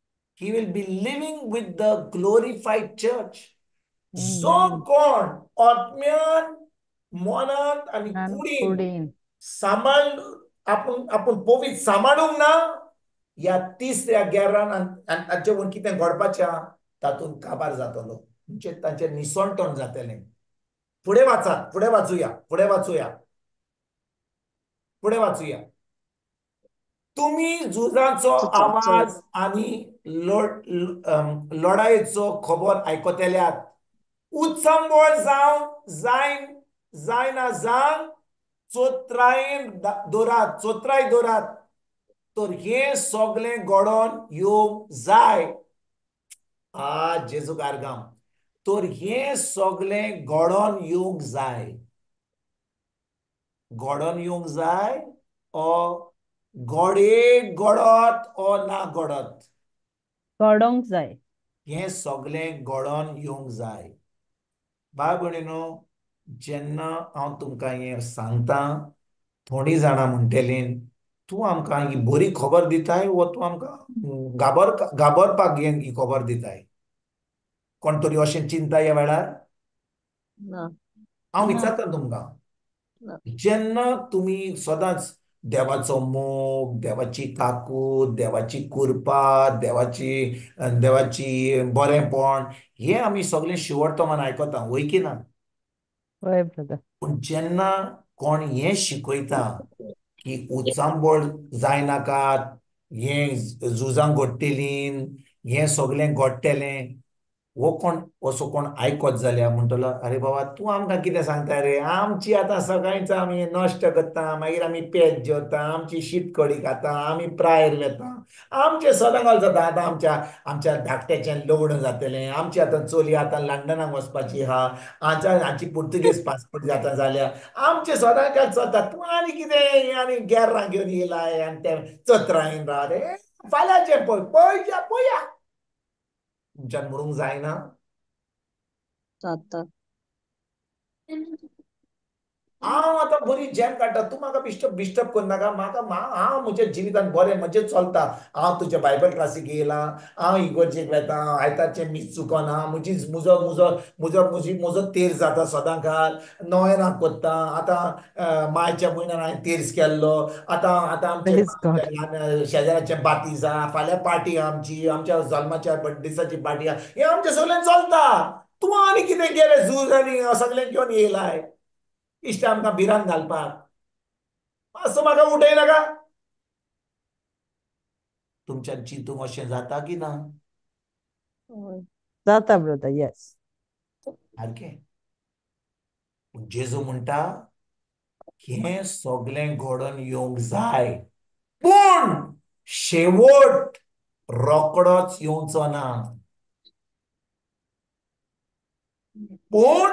C: He will be living with the glorified church. जो
A: Amen.
C: कोण आत्म्यान, मनांत आणि
A: And
C: कुडीन
A: Kudin.
C: सांबाळ आपण पोवीत सांबाळूंक ना, ह्या तिसऱ्या गेरान तांचे म्हण कितें घडपाचें तातूंत काबार जातलो. म्हणजे तांचें निसंतण जातलें. फुडें वाचात, फुडें वाचुया, फुडें वाचुया, फुडें वाचुया. तुम्ही झुजाचो आवाज आणि लढायेचो खबर आयकतल्यात. उत्संबळ जायना जांग चोत्राय दोरात, तर हे सगळें घडोवन येवंक जाय. जेजू कारगाम. तर हे सगळें घडोवन येवंक जाय. घडोवन येवंक जाय घोडे घडत ना घडत.
A: घडोंक जाय.
C: हे सगळें घडोवन येवंक जाय. बाय भयणीनो, जेन्ना हांव तुमकां हें सांगता, थोडी जाणां म्हणटलीं तूं आमकां ही बरी खबर दिताय वो तूं आमकां घाबरपाक ही खबर दिताय. कोण तरी अशें चिंता ह्या वेळार? हांव विचारता तुमकां, जेन्ना तुमी सदांच देवाचो मोग, देवाची ताकूद, देवाची कृपा, देवाची बरेंपण हे आमी सगळें शिवर्थमान आयकता, वय की ना?
A: होय brother.
C: पूण जेन्ना कोण हें शिकयता की उचांबळ जायनाकात, हें झुजां घडटलीं, हें सगळें घडटलें, वो कोण असो कोण आयकत जाल्यार म्हणटलो, अरे बाबा तूं आमकां कितें सांगता रे? आमची आतां सकाळींच आमी नश्ट करता, मागीर आमी पेज जेवता, आमची शीत कडी खाता, आमी प्रायर वेता, आमचें सदांच जाता. आतां आमच्या धाकट्याचें लग्न जातलें, आमची आतां चली आतां लंडनाक वचपाची आहा, हाची पुर्तुगेज पासपोर्ट जाता जाल्यार आमचें सदांच चलता. तूं आनी कितें आनी गेर्रां घेवन येयलाय आनी तें चत्रायन राव रे. फाल्यांचें पळया तुमच्यान म्हणूंक जायना. हांव आतां बरी जेम काडटा, तूं म्हाका डिस्टर्ब करनाका. हांव म्हज्या जिवितांत बरें मजेत चलता. हांव तुज्या बायबल क्लासीक येयलां, हांव इगर्जेक वेता, आयतारचें मीस चुकोना, म्हजो तेर जाता सदांकाळ, नोवेनां करता. आतां मायच्या म्हयन्यान हांवें तेर्स केल्लो. आतां
A: Praise God.
C: आमच्या शेजाऱ्याचें बातीज आहा, फाल्यां पार्टी आमच्या जल्माच्या बर्थडेसाची पार्टी आहा. हें आमचें सगळें चलता. तूं आनी कितें केलें झूज आनी सगळें घेवन येयलाय इश्ट आमकां भिरांत घालपाक? मातसो म्हाका उठयनाका. तुमच्यान चिंतूंक अशें जाता की ना?
A: जाता brother. Yes.
C: सारकें. पूण जेजू म्हणटा हें सगळें घडोवन येवंक जाय, पूण शेवट रोकडोच येवचो ना. पूण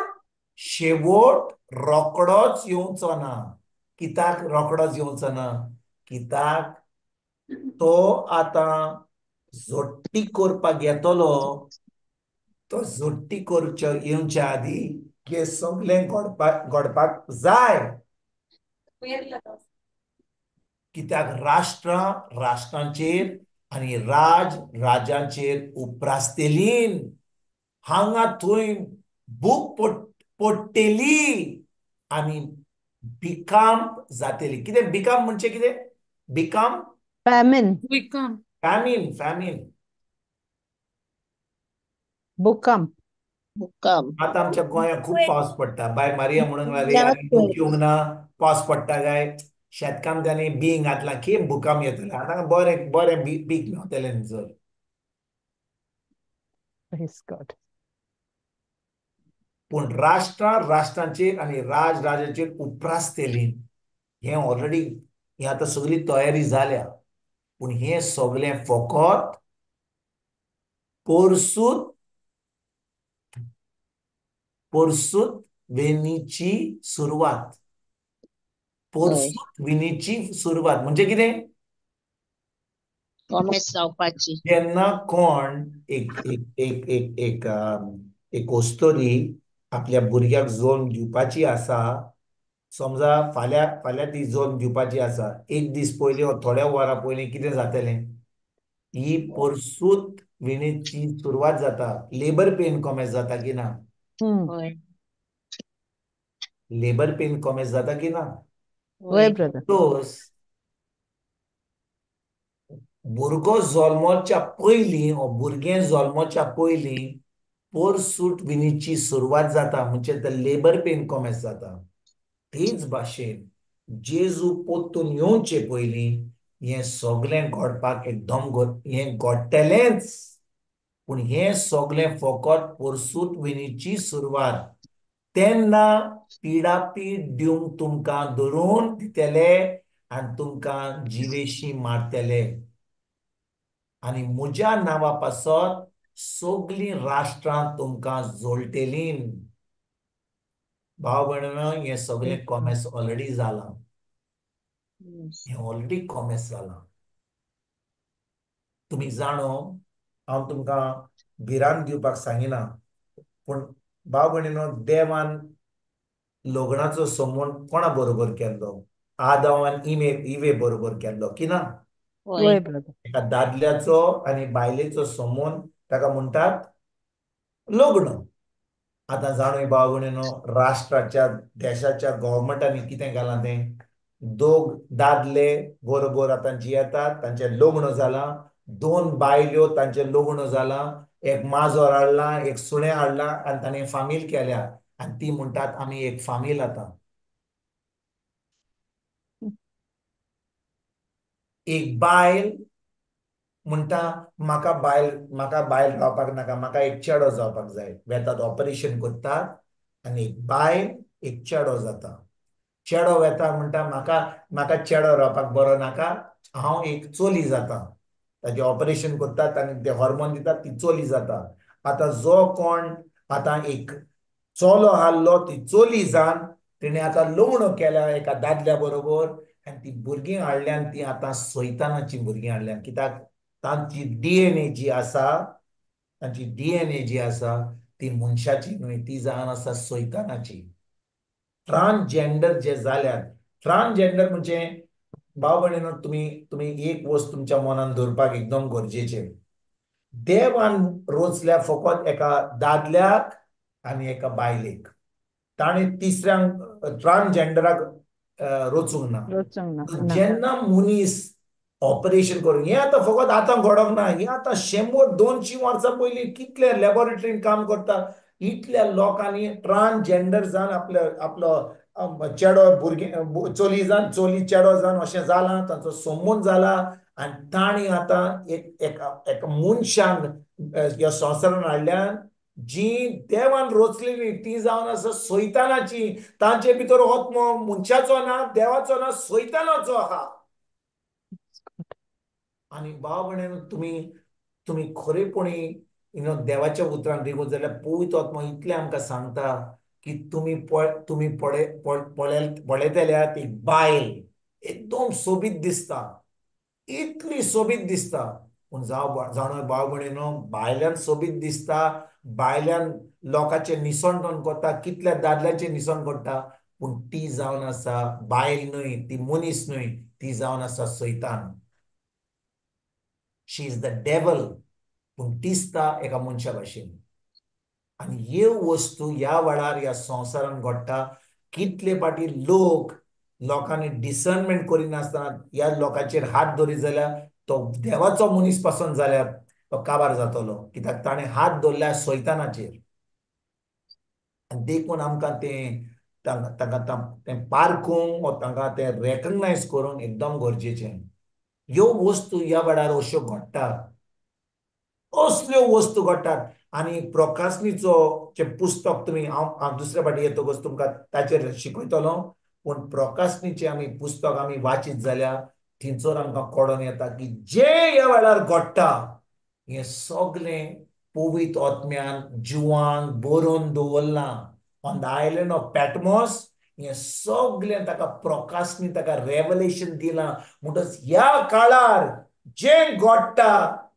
C: शेवट रोकडोच येवचो ना. कित्याक रोकडोच येवचो ना? कित्याक तो आतां जोडटी करपाक येतलो. तो जोडटी करच्यो येवच्या आदीं हें सगळें घडपाक जाय. कित्याक राष्ट्रांचेर आनी राजांचेर उपरासतलीं, हांगा थंय भूक पडटली आनी भिकाम जातली. कितें भिकाम म्हणजे कितें? भिकाम
A: Famine.
B: Become.
C: फॅमिन.
A: Bukam.
C: आतां आमच्या गोंयांत खूब पावस पडटा. बाय मारिया म्हणूंक लागली आनी दूख येवंक ना, पावस पडटा काय शेतकामत्यांनी बीं घातलां, खंय भुकाम येतले. आतां बरें पीक मेवतलें जर.
A: Praise God.
C: पूण राष्ट्रांचेर आनी राजाचेर उप्रासतेली हे ऑलरेडी हे आतां सगळी तयारी जाल्या, पूण हे सगळें फकत पोरसूत वेनीची सुरवात. पोरसूत विनीची सुरवात म्हणजे कितें?
F: कॉमेस जावपाची.
C: जेन्ना कोण एक एक एक एक एक एक ओस्तोरी आपल्या भुरग्याक जल्म दिवपाची आसा, समजा फाल्यां ती जल्म दिवपाची आसा, एक दीस पयलीं वा थोड्या वरां पयलीं कितें जातलें? ही पोरसूत विणेची सुरवात जाता. लेबर पेन कॉमेस जाता की ना?
F: होय
C: लेबर पेन कॉमेस जाता की ना?
A: होय ब्रदर.
C: तोच भुरगो जल्मच्या पयलीं वा भुरगें जल्मच्या पयलीं पोरसूट विणीची सुरवात जाता, म्हणजे ते लेबर पेन कॉमेस जाता. तेच भाशेन जेजू पोत्तून येवचे पयलीं हें सगळें घडपाक एकदम हें घडटलेंच, पूण हें सगळें फकत पोरसूट विणीची सुरवात. तेन्ना पिडापीड दिवंक तुमकां धरून दितले आनी तुमकां जिवेशी मारतले. आनी म्हज्या नांवा पासत सगळीं राष्ट्रां तुमकां जोडटलीं. भाव भयणीनो, हें सगळें कॉमेस ऑलरेडी जालां. हें ऑलरेडी कॉमेस जालां. तुमी जाणो, हांव तुमकां भिरांत दिवपाक सांगिना, पूण भाव भयणीनो, देवान लग्नाचो संबंद कोणा बरोबर केल्लो? आदाम आनी इवे बरोबर केल्लो की ना?
F: होय
A: होय ब्रदर.
C: एका दादल्याचो आनी बायलेचो संबंद ताका म्हणटात लग्न. आतां जाणूय भाव भयणीनो, राष्ट्राच्या देशाच्या गव्हर्मेंटांनी कितें केलां तें? दोग दादले बरोबर आतां जियेतात, तांचें लग्न जालां. दोन बायल्यो तांचें लग्न जालां. एक माजोर हाडलां, एक सुणें हाडलां आनी ताणें फामील केल्या, आनी ती म्हणटात आमी एक फामील आतां. एक बायल म्हणटा म्हाका बायल रावपाक नाका, म्हाका एक चेडो जावपाक जाय. वेतात ऑपरेशन करतात आनी एक बायल एक चेडो जाता. चेडो वेता म्हणटा म्हाका चेडो रावपाक बरो नाका, हांव एक चली जाता. ताचें ऑपरेशन करतात आनी ते हॉर्मोन दितात, ती चली जाता. आतां जो कोण आतां एक चलो आहलो ती चली जावन तिणें आतां लग्न केल्या एका दादल्या बरोबर आनी ती भुरगीं हाडल्यान ती आतां सैतानाची भुरगीं हाडल्यान. कित्याक तांची डीएनए जी आसा ती मनशाची न्हय, ती जावन आसा सैतानाची. ट्रान्सजेंडर जे जाल्यात, ट्रान्सजेंडर म्हणजे भाव भयणीनो, तुमी एक वस्त तुमच्या मनान दवरपाक एकदम गरजेचें. देवान रोचल्या फकत एका दादल्याक आनी एका बायलेक. ताणें तिसऱ्यांक ट्रान्सजेंडराक रोचूंक ना. जेन्ना मनीस ऑपरेशन करून, हें आतां फकत आतां घडोंक ना, हें आतां 100-200 वर्सां पयलीं कितले लॅबोरेटरीन काम करता. इतल्या लोकांनी ट्रान्सजेंडर जावन आपलो चेडो भुरगें चली जावन चली चेडो जावन अशें जालां, तांचो संबंद जाला आनी ताणी आतां एक मनशान ह्या संवसारान हाडल्यान जी देवान रोचलेली ती जावन आसा सैतानाची. तांचे भितर आत्मो मनशाचो ना, देवाचो ना, सैतानाचो आहा. आनी भाव भयणीनो, तुमी खरेपणी देवाच्या उतरान रिगूत जाल्यार पवित्र आत्मो इतलें आमकां सांगता की तुमी पळयतल्या ती बायल एकदम सोबीत दिसता, इतली सोबीत दिसता. पूण जाणो भाव भयणीनो, बायल्यान सोबीत दिसता, बायल्यान लोकांचें निसंडण करता, कितल्या दादल्यांचें निसंड करता, पूण ती जावन आसा बायल न्हय, ती मनीस न्हय, ती जावन आसा सैतान. शी इज द डेव्हल, पूण दिसता एका मनशा भाशेन. आनी ह्यो वस्तू ह्या वेळार ह्या संवसारान घडटा. कितले फाटी लोकांनी डिसर्नमेंट करिनासतना ह्या लोकांचेर हात धरीत जाल्यार तो देवाचो मनीस पासून जाल्यार तो काबार जातलो, कित्याक ताणें हात धरल्या सैतानाचेर. आनी देखून आमकां तें पारखूंक वा तांकां तें रेकग्नायज करूंक एकदम गरजेचें. ह्यो वस्तू ह्या वेळार अश्यो घडटा. असल्यो वस्तू घडटात. आणि प्रोकास्नीचो जे पुस्तक तुम्ही हांव दुसऱ्या फाटी येतकच तुमकां ताचेर शिकयतलो. पूण प्रोकास्नीचे आमी पुस्तक आमी वाचीत जाल्यार थंयसर आमकां कळोन येता की जे ह्या वेळार घडटा हें सगळें पवित्र आत्म्यान जिवांक बरोवन दवरलां. ऑन द आयलंड ऑफ पॅटमॉस हें सगळें ताका प्रोकास्नी ताका रेवलेशन दिलां. म्हणटच ह्या काळार जें घडटा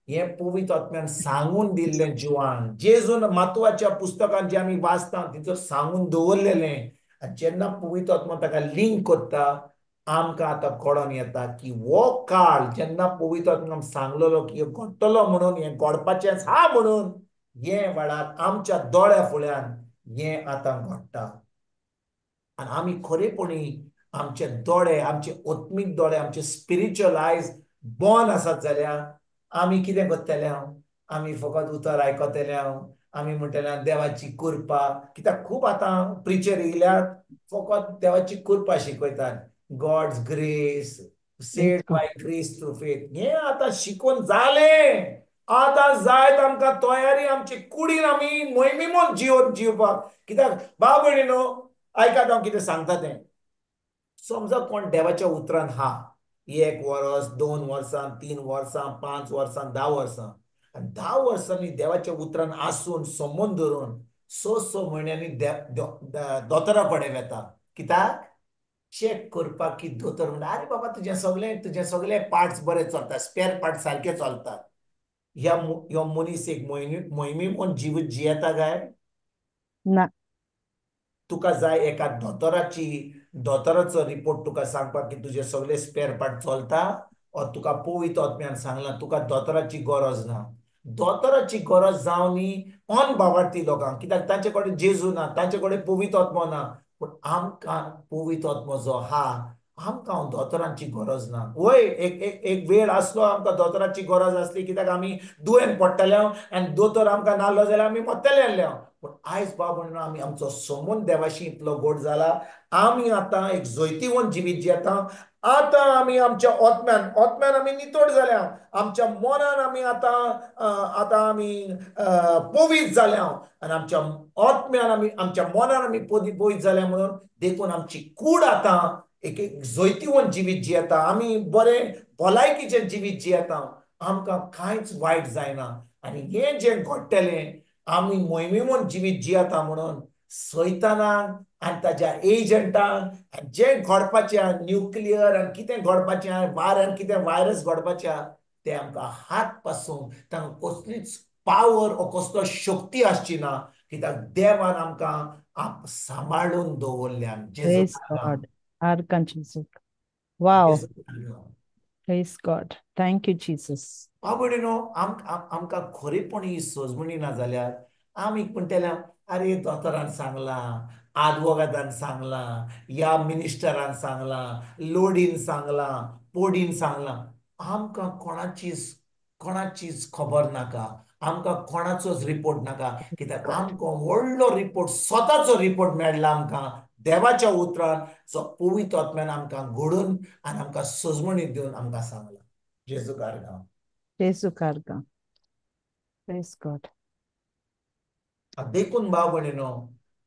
C: हें पवित्र आत्म्यान सांगून दिल्लें जिवान. जेजून म्हत्वाच्या पुस्तकांत जे आमी वाचता तितूर सांगून दवरलेलें. जेन्ना पवित्र आत्मा ताका लिंक करता आमकां आतां कळोन येता की हो काळ जेन्ना पवित्र आत्म्यान सांगलेलो की घडटलो म्हणून हें घडपाचेंच हा म्हणून हे वेळार आमच्या दोळ्या फुड्यान हें आतां घडटा. आनी आमी खरेपणी आमचे दोळे आमचे आत्मीक दोळे आमचे स्पिरिच्युअल आयज बंद आसात जाल्यार आमी कितें करतले? आमी फकत उतर आयकतले. आमी म्हणटले देवाची कृपा. कित्याक खूब आतां प्रिचर येयल्यात फकत देवाची कृपा शिकयतात. God's grace saved by grace through faith. हें आतां शिकून जालें. आतां जायत आमकां तयारी आमची कुडीन आमी मोहिमेमोन जीवन जिवपाक. कित्याक भाव भयणीनो आयकात हांव कितें सांगता तें. समजा कोण देवाच्या उतरान हा 1 वर्स 2 वर्सां 3 वर्सां 5 वर्सां 10 वर्सां 10 वर्सांनी देवाच्या उतरान आसून संबंद धरून 6 म्हयन्यांनी दोतोरा कडेन वता. कित्याक चेक करपाक की दोतोर म्हणटा आरे बाबा तुजें सगळें पार्ट्स बरें चलता. स्पेर पार्ट सारके चलतात. ह्यो मनीस एक मोहिमेमोन जिवीत जियेता काय?
A: ना.
C: तुका जाय एका दोतोराचो रिपोर्ट तुका सांगपाक की तुजे सगळे स्पेर पार्ट चलता. वा तुका पवित्र आत्म्यान सांगलां तुका दोतोराची गरज ना. दोतोराची गरज जावन अनभावार्थी लोकांक. कित्याक तांचे कडेन जेजू ना. तांचे कडेन पवित्र आत्मो ना. पूण आमकां पवित्र आत्मो जो हा आमकां दोतोरांची गरज ना. वय एक वेळ आसलो आमकां दोतोराची गरज आसली कित्याक आमी दुयेंत पडटले आनी दोतोर आमकां नासलो जाल्यार आमी मरतले आसले. पूण आयज बाब म्हणून आमी आमचो संबंद देवाशी इतलो गोड जाला. आमी आतां एक जैतिवंत जिवीत जियेता. आतां आमी आमच्या आत्म्यान आमी नितोड जाल्या. आमच्या मनान आमी आतां आमी पवित्र जाल्या. आनी आमच्या आत्म्यान आमच्या मनान आमी पवित्र जाल्या म्हणून देखून आमची कूड आतां एक जैतिवंत जिवीत जियेता. आमी बरें भलायकीचें जिवीत जियेता. आमकां कांयच वायट जायना. आनी हें जें घडटलें आमी मोहिमेमोन जिवीत जियेता म्हणून सैतानाक आनी ताच्या एजंटांक जें घडपाचें न्यूक्लियर आनी कितें घडपाचें वाऱ्यान कितें वायरस घडपाचें तें आमकां हात पासूंक तांकां कसलीच पावर वा कसलो शक्ती आसची ना. कित्याक देवान आमकां सांबाळून दवरल्या.
A: Praise God. Archangel. Wow. Praise God. Thank you, Jesus.
C: आवडीनो आमकां खरेपणी सजमणी ना जाल्यार आमी म्हणटले अरे दोतोरान सांगलां आदवोगादान सांगलां ह्या मिनिस्टरान सांगलां लोडीन सांगलां पोडीन सांगलां. आमकां कोणाचीच खबर नाका. आमकां कोणाचोच रिपोर्ट नाका. कित्याक आमकां व्हडलो रिपोर्ट स्वताचो रिपोर्ट मेळ्ळा आमकां देवाच्या उतरान जो पवित्र आत्म्यान आमकां घडोवन आनी आमकां सजमणी दिवन आमकां सांगला. जेजू कारगांव.
A: Jesu Karga. Praise God.
C: देखून भाव भयणीनो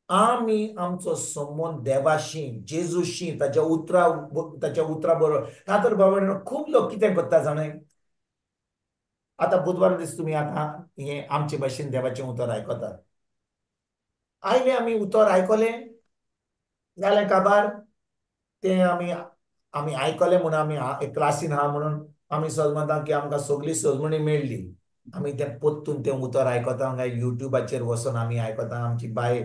C: आमी आमचो संबंद देवाशी जेजूशी ताच्या उतरा बरोबर. तर भाव भयणीनो खूब लोक कितें करता जाणाय. आतां बुधवार दीस तुमी आतां हें आमचे भाशेन देवाचें उतर आयकतात. आयले आमी उतर आयकलें जालें काबार तें आमी आयकलें म्हणून आमी क्लासीन आहा म्हणून आमी समजता की आमकां सगळी सजमणी मेळ्ळी. आमी तें पोत्तून तें उतर आयकता काय युट्यूबाचेर वचून आमी आयकता. आमची बाय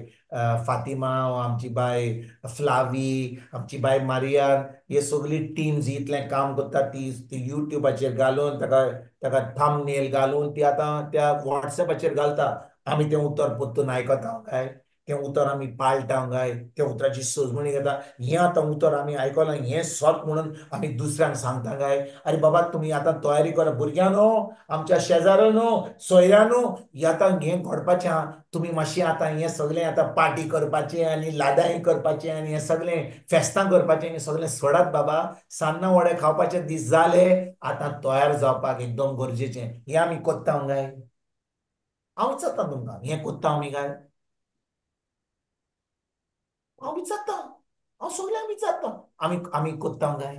C: फातिमा आमची बाय फ्लावी आमची बाय मारियान हे सगळी टीम्स इतलें काम करता ती युट्यूबाचेर घालून ताका थंबनेल घालून ती आतां त्या वॉट्सॅपाचेर घालता. आमी तें उतर पोत्तून आयकता काय तें उतर आमी पाळटा काय त्या उतराची सजमणी घेता. हें आतां उतर आमी आयकलां हें सत म्हणून आमी दुसऱ्यांक सांगता काय अरे बाबा तुमी आतां तयारी करा. भुरग्यांनो आमच्या शेजाऱ्यांनो सोयऱ्यांनो आतां हें घडपाचें आहा. तुमी मातशें आतां हें सगळें आतां पार्टी करपाचें आनी लादाई करपाचें आनी हें सगळें फेस्तां करपाचें हें सगळें सोडात बाबा. सान्नां वडे खावपाचे दीस जाले. आतां तयार जावपाक एकदम गरजेचें. हें आमी कोत्ता काय हांव विचारता तुमकां हें कोत्ता आमी काय हांव विचारता हांव सगळ्यांक विचारता आमी आमी कोत्ता काय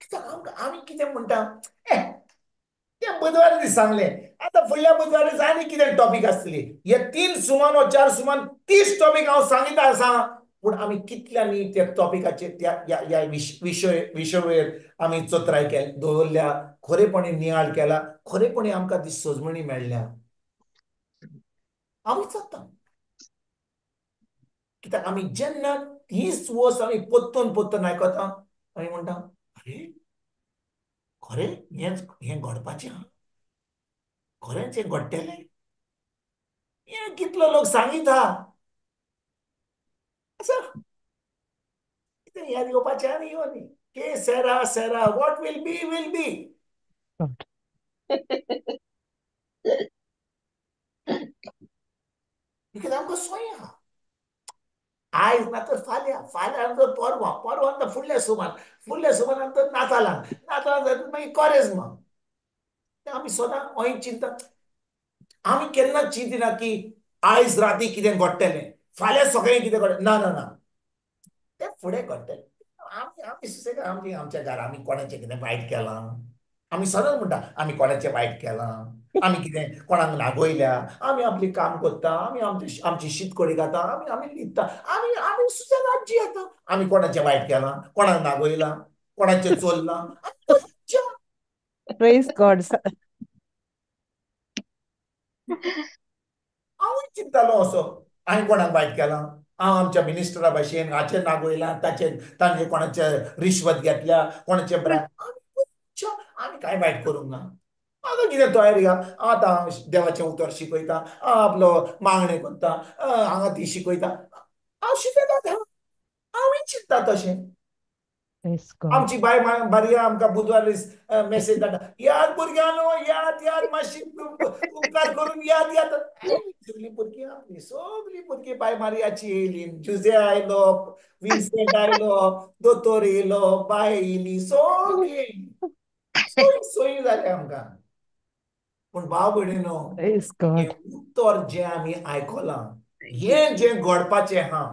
C: कित्याक आमी कितें म्हणटा ते बुधवार दीस सांगलें आतां फुडल्या बुधवार दीस आनी कितें टॉपीक आसतली हे 3 सुमान वा 4 सुमान 30 टॉपीक हांव सांगिता आसा पूण आमी कितल्यांनी त्या टॉपिकाचेर त्या विशयाचेर आमी चोत्राय दवरल्या खरेपणी नियाळ केला खरेपणी आमकां ती सोजमणी मेळ्ळ्या हांव विचारता कित्याक आमी जेन्ना हीच वस्त आमी पोत्तून पोत्तून आयकता आमी म्हणटा अरे खरें हें घडपाचें हा खरेंच हें घडटलें हें कितलो लोक सांगिता कितें याद येवपाचें आनी येवनी que sera sera what will be will be कित्याक आमकां सोय आहा आयज ना तर फाल्यां फाल्यां नंतर परवां परवां नंतर फुडल्या नंतर नातालां जाता मागीर कोरेजमा आमी सदां अय चिंता आमी केन्नाच चिंतिना की आयज राती कितें घडटलें फाल्यां सकाळीं कितें घडटलें ना ना ना तें फुडें घडटलें आमी आमी सुसेगाद आमी आमच्या घरा आमी कोणाचें कितें वायट केलां आमी सदांच म्हणटा आमी कोणाचें वायट केलां आमी कितें कोणाक नागोयल्या आमी आपली काम करता आमी आमची शीत कडी खाता आमी आमी न्हिदता आमी आमी सुसेगाद जियेता आमी कोणाचें वायट केलां कोणाक नागोयलां कोणाचें चोरलां
A: Praise God.
C: हांवूय चिंततालो असो हांवें कोणाक वायट केलां हांव आमच्या मिनिस्टरा भाशेन हाचें नागोयलां तांचे कोणाचे रिश्वत घेतल्या कोणाचे आमी कांय वायट करूंक ना म्हाका कितें तयारी आहा आतां हांव देवाचें उतर शिकयता हांव आपलो मागणें करता हांगा ती शिकयता हांव शिकयता हांवूय चिंतता तशें
A: Praise God.
C: आमची बाय बारया आमकां बुधवार दीस मेसेज धाडटा याद भुरग्यांनो याद याद मातशी उपकार करून याद याद सगळीं भुरगीं बाय मारयाची येयली जुजे आयलो विन्सेंट आयलो दोतोर येयलो बाय येयली सगळीं सोयी जाले आमकां पूण भाव भयणीनो
A: Praise
C: हें
A: God.
C: उत्तर जें आमी आयकलां हें जें घडपाचें आहा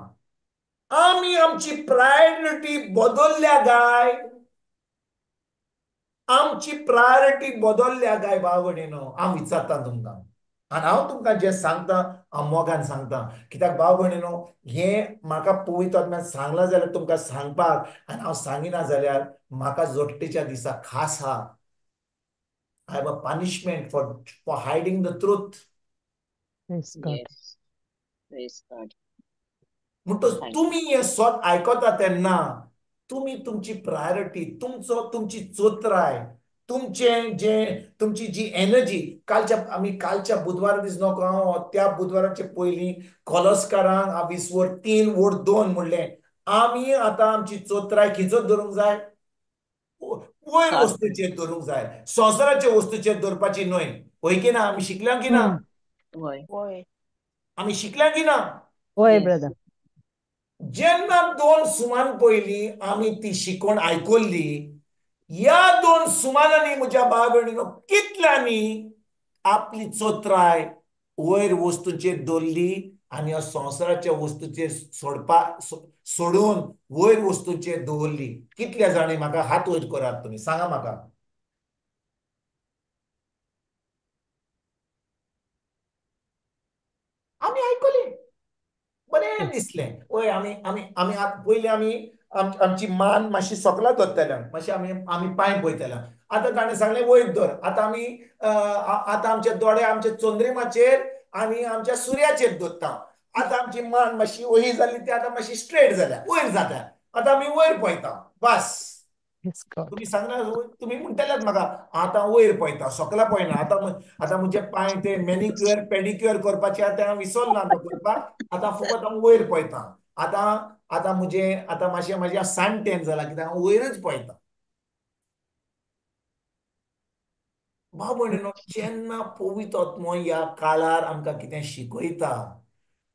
C: आमी आमची प्रायोरिटी बदलल्या काय आमची प्रायोरिटी बदलल्या काय भाव भयणीनो हांव विचारता तुमकां आनी हांव तुमकां जें सांगता हांव मोगान सांगता कित्याक भाव भयणीनो हें म्हाका पवित्र आत्म्यान सांगलां जाल्यार तुमकां सांगपाक आनी हांव सांगिना जाल्यार म्हाका जोडटेच्या दिसा खास आहा I have a punishment for hiding the truth.
A: Praise God.
F: Yes. Praise God.
C: म्हणटच तुम्ही हे स्वत आयकता तेन्ना तुम्ही तुमची प्रायोरिटी तुमची चोत्राय तुमची जी एनर्जी कालच्या बुधवार दीस नको हांव त्या बुधवाराचे पयलीं कॉलस्कारांक हांव 3:2 म्हणलें आमी आतां आमची चोत्राय खिचत धरूंक जाय वयर वस्तूचेर धरूंक जाय संवसाराचे वस्तूचेर धरपाची न्हय होय की ना आमी शिकल्या की ना आमी शिकल्या की ना
A: Oy, brother.
C: जेन्ना 2 सुमान पयलीं आमी ती शिकवण आयकल्ली ह्या 2 सुमानांनी म्हज्या भाव भयणीनो कितल्यांनी आपली चोत्राय वयर वस्तूचेर दवरली आनी ह्या संवसाराच्या वस्तूचेर सोडून वयर वस्तूचेर दवरली कितल्या जाणी म्हाका हात वयर करात तुमी सांगा म्हाका आमी आयकली बरें दिसलें ओय आमी पयलीं आमी आमची मान मातशी सकला धरतले मातशें आमी पांय पळयतले आतां ताणें सांगलें वयर धर आतां आमचे दोळे आमचे चंद्रिमाचेर आनी आमच्या सुर्याचेर धरता आतां आमची मान मातशी ओही जाली ती आतां मातशी स्ट्रेट जाल्या वयर जाता आतां आमी वयर पळयता बस तुम्ही सांगना तुम्ही म्हणटल्यात म्हाका आतां वयर पळयता सकला पळयना आतां म्हजे पांय ते मॅनिक्युअर पेडिक्युअर करपाचे आतां विसरलो ना तो करपाक आतां फकत हांव वयर पळयता आतां म्हाज्या साणटेन जाला कित्याक हांव वयरच पळयता भाव भयणीनो जेन्ना पवित्र आत्मो ह्या काळार आमकां कितें शिकयता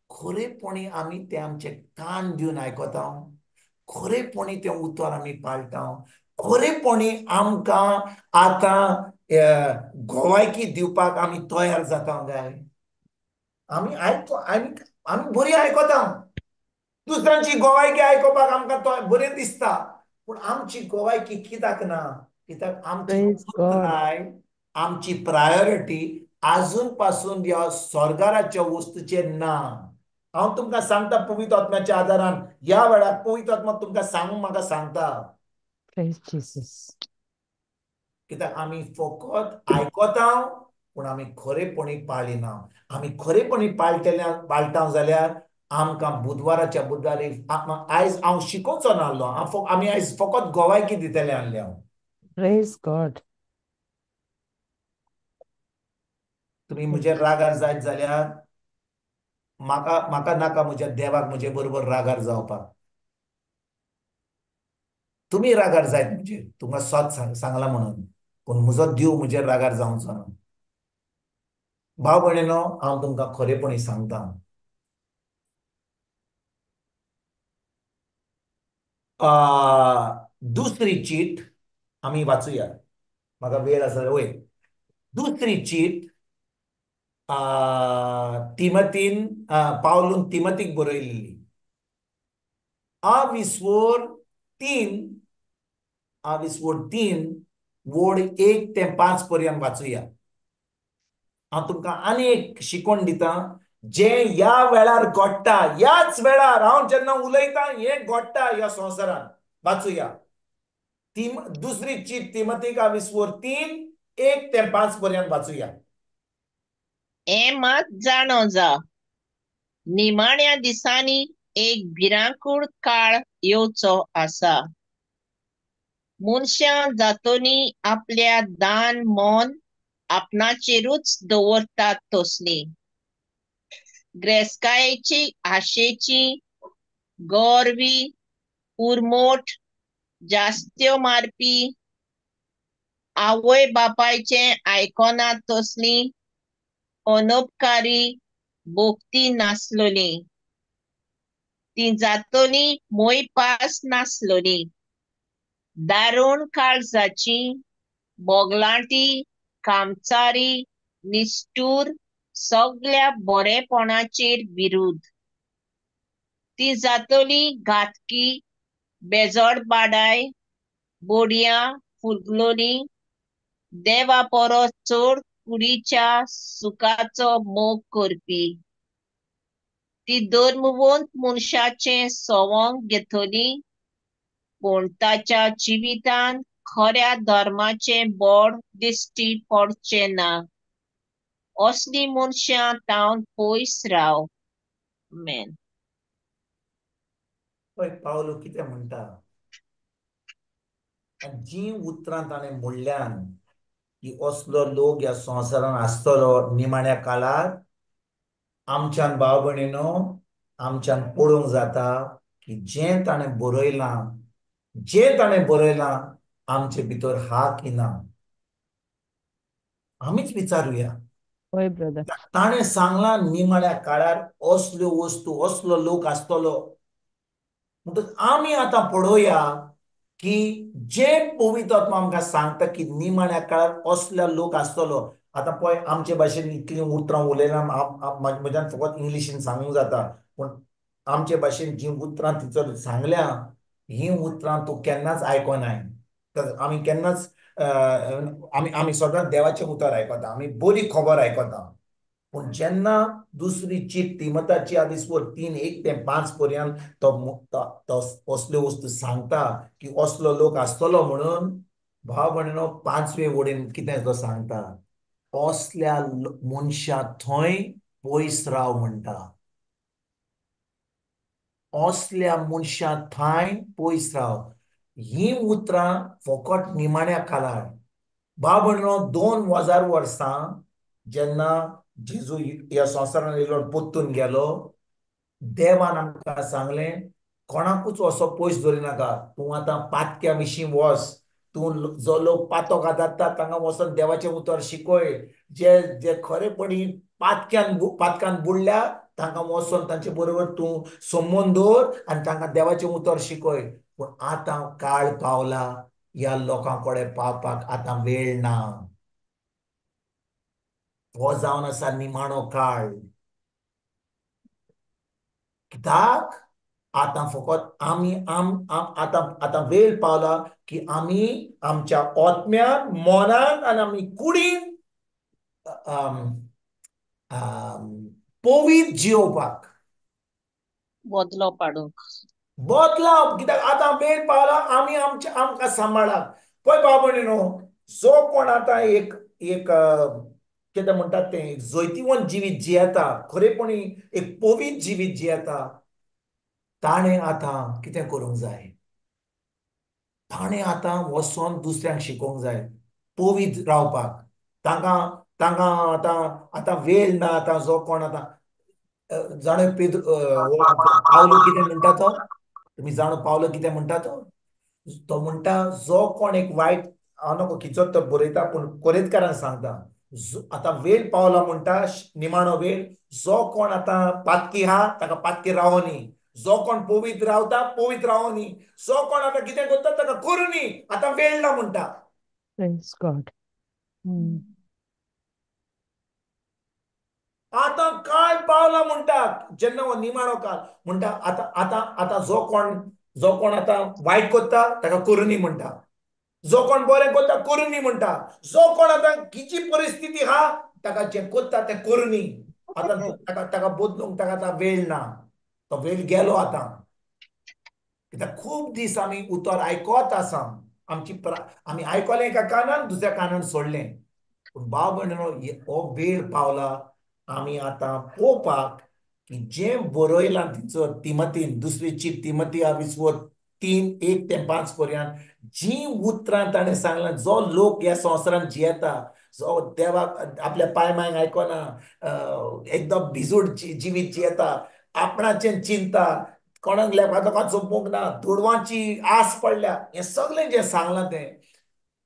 C: खरेपणी आमी ते आमचे कान दिवन आयकता खरेपणी तें उतर आमी पाळटा खरेपणी आमकां आतां गोवायकी दिवपाक आमी तयार जाता काय? आमी आमी बरी आयकता, दुसऱ्यांची गोवायकी आयकोपाक आमकां बरें दिसता, पूण आमची गोवायकी कित्याक ना? कित्याक आमची
A: Praise God.
C: आमची प्रायोरिटी आजून पासून ह्या स्वर्गाराच्या वस्तूचेर ना. हांव तुमकां सांगता पवित्र आत्म्याच्या आदारान, ह्या वेळार पवित्र आत्मा तुमकां सांगूंक म्हाका सांगता,
A: Praise Jesus.
C: कित्याक आमी फकत आयकता पूण आमी खरेपणी पाळिना. आमी खरेपणी पाळटा जाल्यार आमकां बुधवाराच्या बुधवारी आयज हांव शिकोवचो नासलो, आमी आयज फकत गोवायकी दितले आहले हांव.
A: Praise God.
C: तुमी म्हजेर रागार जायत जाल्यार म्हाका नाका म्हज्या देवाक म्हजे बरोबर रागार जावपाक. तुमी रागार जायत म्हणजे तुमकां सत सांगला म्हणून, पूण म्हजो देव म्हजेर रागार जावचो ना. भाव भयणीनो, हांव तुमकां खरेपणी सांगता, दुसरी चीट आमी वाचुया. म्हाका वेळ आसा वय. दुसरी चीट तिमतीन पावलून तिमतीक बरयल्ली. विस्वोर 3 वोड 1 ते 5 पर्यंत वाचुया. हांव तुमकां आनी एक शिकवण दिता, जे ह्या वेळार घडटा, ह्याच वेळार हांव जेन्ना उलयता हें घडटा ह्या संवसारान. वाचुया. दुसरी चीट तिमतीक विस्वोर 3 1 ते 5 पर्यंत वाचुया.
F: हें मात जाणो जा, निमाण्या दिसांनी एक भिरांकूळ काळ येवचो आसा. मनशां जातोनी आपल्या दान मोन आपणाचेरूच दवरतात तसली. ग्रेस्कायेची आशेची, गोरवी, उर्मोट, जास्त्यो मारपी, आवय बापायचें आयकोनात तसली, अनउपकारी, भोगती नासलोली. ती जातोली मोयपास नासलोली, दारूण काळजाची, बोगलांटी, कामचारी, निष्ठूर, सगळ्या बरेपणाचेर विरुद्ध. ती जातोली घातकी, बेजोडबाडाय, बोडयां, फुगलोली, देवा परस चड कुडीच्या सुखाचो मोग करपी. ती धर्मवंत मनशाचें सवंग घेतली, पूण ताच्या जिवितान खऱ्या धर्माचें बोड दिश्टी पडचें ना. असली मनशां तावन पयस राव. आमेन.
C: पळय पावलो कितें म्हणटा, जी उतरां ताणें म्हणल्यान की असलो लोक ह्या संवसारान आसतलो निमाण्या काळार, आमच्यान भाव भयणीनो, आमच्यान पळोवंक जाता की जें ताणें बरयलां आमचे भितर हा की ना. आमीच विचारुया.
A: Boy, brother.
C: ताणें सांगलां निमाण्या काळार असल्यो वस्तू, असलो लोक आसतलो. म्हणटच आमी आतां पळोवया की जे पवित्र आत्मा आमकां सांगता की निमाण्या काळार असल्या लोक आसतलो. आतां पळय, आमचे भाशेन इतलीं उतरां उलयलां, म्हज्यान फकत इंग्लिशीन सांगूंक जाता, पूण आमचे भाशेन जीं उतरां तिचर सांगल्या, हीं उतरां तूं केन्नाच आयकोनाय. आमी केन्नाच आमी सदांच देवाचें उतर आयकता, आमी बरी खबर आयकता. पूण जेन्ना दुसरी चीट तिमोथाची विस्वोर 3 1 ते 5 पर्यंत तो असल्यो वस्तू सांगता की असलो लोक आसतलो म्हणून, भाव भयणीनो, 5वे वडीन कितें तो सांगता, असल्या मनशा थंय पयस राव म्हणटा. असल्या मनशा थंय पयस राव. हीं उतरां फकत निमाण्या काळार. भाव भयणीनो, 2000 वर्सां जेन्ना जेजू ह्या संवसारान येयलो, पोत्तून गेलो, देवान आमकां सांगलें, कोणाकूच असो पयस दवरिनाका. तूं आतां पातक्या विशीं वच, तूं जो लोक पातो काताता तांकां वचोन देवाचें उतर शिकय. जे खरेपणी पातकान बुडल्या तांकां वचोन तांचे बरोबर तूं संबंद दवर आनी तांकां देवाचें उतर शिकय. पूण आतां काळ पावला ह्या लोकांकडे पावपाक आतां वेळ ना. हो जावन आसा निमाणो काळ. कित्याक आतां फकत आमी आतां वेळ पावला की आमी आमच्या आत्म्यान, मनान आनी आमी कुडीन पवित्र जिवपाक
F: बदलो पाडूंक.
C: बदलाव. कित्याक आतां वेळ पावला आमी आमकां सांबाळाक. पळय भाव भयणीनो, जो कोण आतां एक एक कितें म्हणटात तें जैतिवंत जिवीत जियेता, खरेपणी एक पवित्र जिवीत जियेता, ताणें आतां कितें करूंक जाय? ताणें आतां वचोन दुसऱ्यांक शिकोवंक जाय पवित्र रावपाक. तांकां तांकां आतां वेळ ना. आतां जो कोण आतां जाणो पावलो कितें म्हणटा तो? तुमी जाणो पावलो कितें म्हणटा तो? तो म्हणटा जो कोण एक वायट, हांव नकळो खिचोन तो बरयता पूण कोरेंतकारान सांगता, आतां वेळ पावला म्हणटा, निमाणो वेळ. जो कोण आतां पातकी आहा ताका पातकी रावोनी. जो कोण पवित्र रावता पवित्र रावोनी. जो कोण आतां कितें करता ताका करुनी. आतां वेळ ना म्हणटा.
A: Praise God.
C: आतां काळ पावला म्हणटा. जेन्ना हो निमाणो काळ म्हणटा, आतां आतां आतां जो कोण आतां वायट करता ताका करुनी म्हणटा. जो कोण बरें करता करुनी म्हणटा. जो कोण आतां किची परिस्थिती आहा ताका जें करता तें करुनी. आतां ताका बदलूंक ताका आतां वेळ ना. तो वेळ गेलो आतां. कित्याक खूब दीस आमी उतर आयकोत आसा. आमी आयकलें एका कानान, दुसऱ्या कानान सोडलें. पूण भाव भयणीनो, हो वेळ पावला आमी आतां पळोवपाक की जें बरयलां थंयसर तिमोथीन, दुसरी चीट तिमोथी 3:1-5 पर्यंत जी उतरां ताणें सांगलां, जो लोक ह्या संवसारांत जियेता, जो देवाक आपल्या पायमायक आयकना, एकदम भिजूड जिवीत जियेता, आपणाचें चिंता, कोणाक लेपाचो सोपूंक ना, दुडवांची आस पडल्या, हें सगळें जें सांगलां तें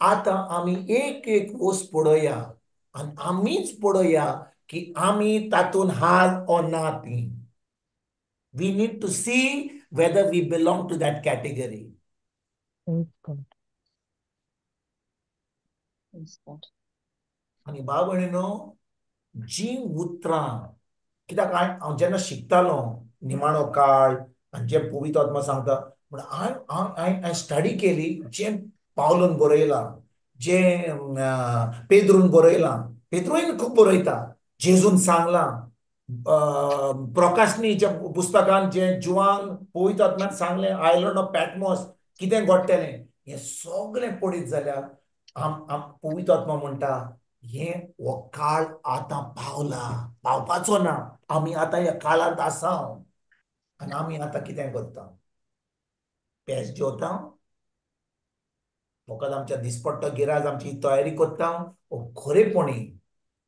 C: आतां आमी एक एक वस्त पळोवया आनी आमीच पळोवया की आमी तातूंत आहात ओ ना ती. We need to see whether we belong to that category.
A: Praise God.
C: आनी भाव भयणीनो, जी उतरां, कित्याक हांव जेन्ना शिकतालो निमाणो काळ आनी जे पवित्र आत्मा सांगता, पूण हांवें स्टडी केली जें पावलोन बरयलां, जें पेद्रून बरयलां. पेद्रूय खूब बरयता. जेजून सांगलां. प्रकाशनीच्या पुस्तकांत जें जुवान पवित्र आत्म्यान सांगलें, आयलंड ऑफ पॅटमॉस कितें घडटलें, हें सगळें पडीत जाल्यार पवित्र आत्मा म्हणटा हो काळ आतां पावला, पावपाचो ना. आमी आतां ह्या काळांत आसा आनी आमी आतां कितें करता? पेज जेवता, फकत आमच्या दिसपट्टो गिराज आमची तयारी करता, खरेपणी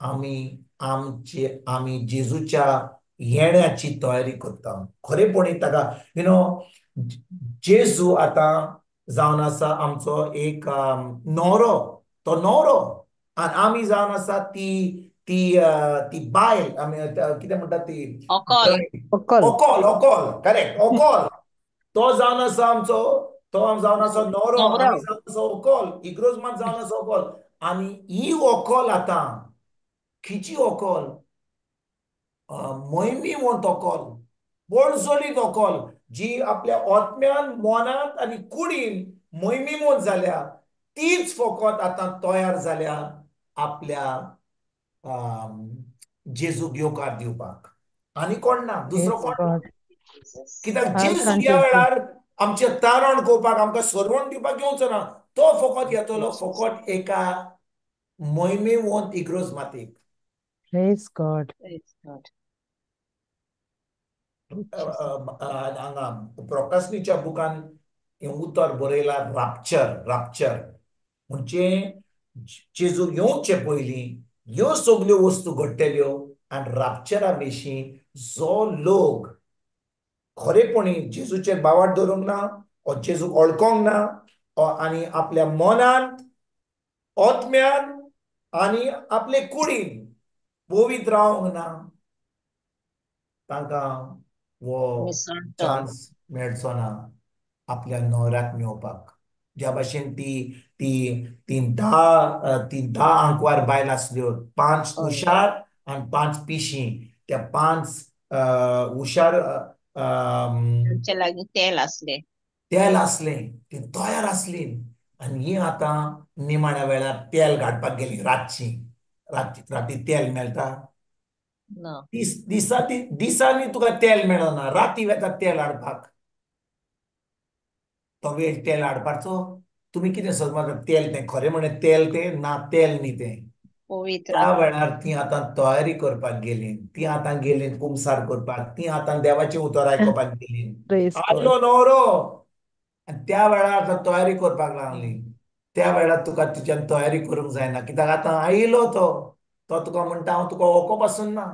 C: आमी जेजूच्या येण्याची तयारी करता. खरेपणी ताका जेजू आतां जावन आसा आमचो एक न्हवरो. तो न्हवरो आनी आमी जावन आसा ती बायल. आमी कितें म्हणटा ती ओकोल. करेक्ट, ओकोल. तो जावन आसा आमचो, तो जावन आसा न्हवरो, आमी जावन आसा ओकोल. इग्रोज मात जावन आसा ओकोल. आनी ही ओकोल आतां खिची ओकोल? मोहिमीवंत ओकोल, बळसणीत ओकोल, जी आपल्या आत्म्यान, मनांत आनी कुडीन मोहिमीवंत जाल्या. तीच फकत आतां तयार जाल्या आपल्या जेजूक येवकार दिवपाक. आनी कोण ना, दुसरो कोण ना. कित्याक जेजू ह्या वेळार आमचें तारण कोवपाक, आमकां सरवण दिवपाक येवचो ना. तो फकत येतलो फकत एका मोहिमेवंत इग्रोज मातयेक.
A: Praise God.
C: हांगा प्रकाशनीच्या बुकान हें उतर बरयलां, राप्चर म्हणजे जेजू येवचे पयलीं ह्यो सगल्यो वस्तू घडटल्यो आनी राप्चरा विशीं जो लोक खरेपणी जेजूचेर बावाट धरूंक ना, ओ जेजूक वळखोंक ना, आनी आपल्या मनांत, आत्म्यान आनी आपले कुडीन पवित्र रावंक ना, तांकां वो चान्स मेळचो ना आपल्या न्हवऱ्याक मेळोवपाक. ज्या भाशेन ती 10 आंकवार बायल आसल्यो, 5
F: हय
C: हुशार आणि 5 पिशी. त्या 5 हुशार
F: तांचे लागीं तेल आसलें.
C: तेल आसलें, ती तयार आसली. आणि ही आतां निमाण्या वेळार तेल घालपाक गेली रातची. राती तेल मेळटा.
F: ना
C: दिसांनी तुका तेल मेळना, राती वेता तेल हाडपाक. तो वेळ तेल हाडपाचो. तुम्ही कितें समजता तेल तें खरें म्हणलें तेल तें ना तेल न्ही तें.
F: पवित्र
C: त्या वेळार ती आतां तयारी करपाक गेली. ती आतां गेली कुमसार करपाक. ती आतां देवाचें उतर आयकोपाक गेली.
A: Praise God.
C: आयलो न्हवरो. आनी त्या वेळार आतां तयारी करपाक लागली. त्या वेळार तुका तुज्यान तयारी करूंक जायना, कित्याक आतां आयलो तो. तो तुका म्हणटा हांव तुका वळखो पासून ना.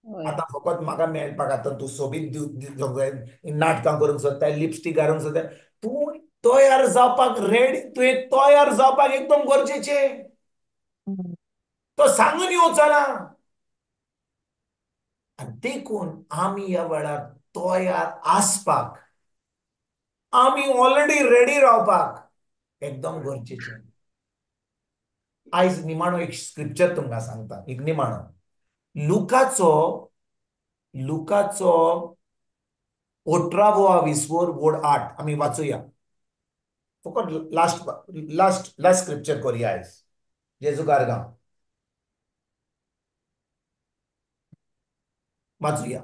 F: हय
C: आतां फकत म्हाका मेळपाक आतां तूं सोबीत दिवंक जाय, नाटकां करूंक सोदता, लिपस्टीक घालूंक सोदता. तूं तयार जावपाक रेडी, तुवें तयार जावपाक एकदम गरजेचें.
A: Mm.
C: तो सांगून येवचो ना. आनी देखून आमी ह्या वेळार तयार आसपाक, आमी ऑलरेडी रेडी रावपाक एकदम गरजेचें. आयज निमाणो एक स्क्रिप्चर तुमकां सांगता, एक निमाणो. लुकाचो 18-20 वोड 8 आमी वाचुया. फकत लास्ट स्क्रिप्चर करुया आयज. जेजू गारगांव वाचुया.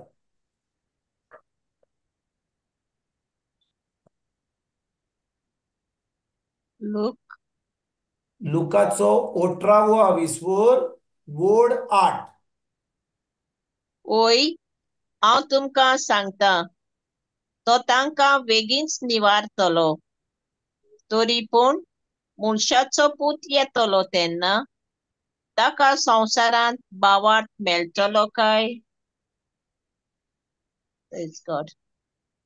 F: लूक
C: लुकाचो 18-20 वोड 8.
F: ओय हांव तुमकां सांगता, तो तांकां बेगीनच निवारतलो. तरी पूण मनशाचो पूत येतलो तेन्ना ताका संवसारांत बावार्थ मेळटलो काय? Praise God.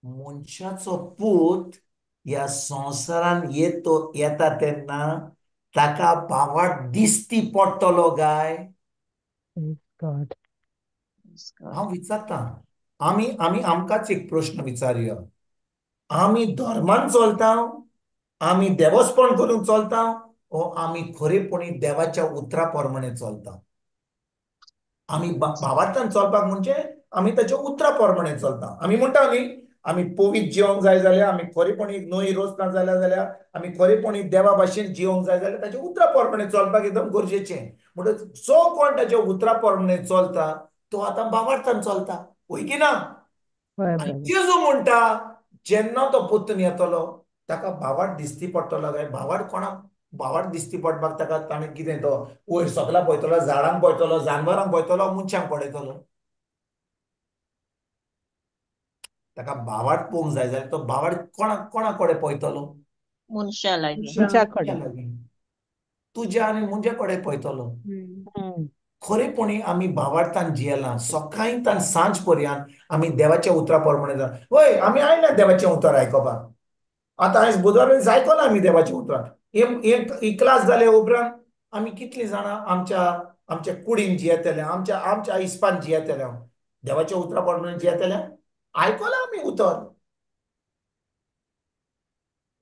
C: मनशाचो पूत ह्या संवसारान येता तेन्ना ताका बावार्थ दिसती पडटलो काय?
A: Praise God.
F: Praise God.
C: हांव विचारता. आमकांच एक प्रश्न विचारया. आमी धर्मान चलता, आमी देवस्पण करून चलता, ओ आमी खरेपणी देवाच्या उतरा प्रमाणे चलता? आमी भावार्थान चलपाक म्हणजे आमी ताच्या उतरा प्रमाणे चलता. आमी म्हणटा न्ही, आमी पवित्र जिवंक जाय जाल्यार, आमी खरेपणी न्हंय रोसना जाल्यार आमी खरेपणी देवा भाशेन जिवंक जाय जाल्यार ताच्या उतरा प्रमाणे चलपाक एकदम गरजेचें. म्हणटच जो कोण ताच्या उतरा प्रमाणे चलता तो आतां भावार्थान चलता. वय की ना?
A: Why,
C: आनी
A: brother?
C: जेजू म्हणटा जेन्ना तो पुतून येतलो ताका भावार्थ दिसती पडटलो काय? भावार्थ दिसती पडपाक ताका ताणें कितें तो वयर सकला पळयतलो, झाडांक पळयतलो, जानवरांक पळयतलो, मनशांक पळयतलो? ताका भावार्थ पळोवंक जाय जाल्यार तो भावार्थ कोणा कडेन पळयतलो?
F: मनशा लागीं.
A: तुमच्याकडे.
C: तुज्या आनी मुंजे कडेन पळयतलो.
A: Mm.
C: खरेपणी आमी भावार्थान जियेला. सकाळी तान सांज पर्यंत आमी देवाच्या उतरा प्रमाणे वय आमी आयल्या देवाचें उतर आयकोपाक. आतां आयज बुधवार दीस आयकलां आमी देवाचें उतर. ही क्लास जाल्या उपरांत आमी कितलीं जाणां आमच्या कुडीन जियेतले, आमच्या इस्पान जियेतले, देवाच्या उतरा प्रमाणे जियेतले? आयकलां आमी उतर.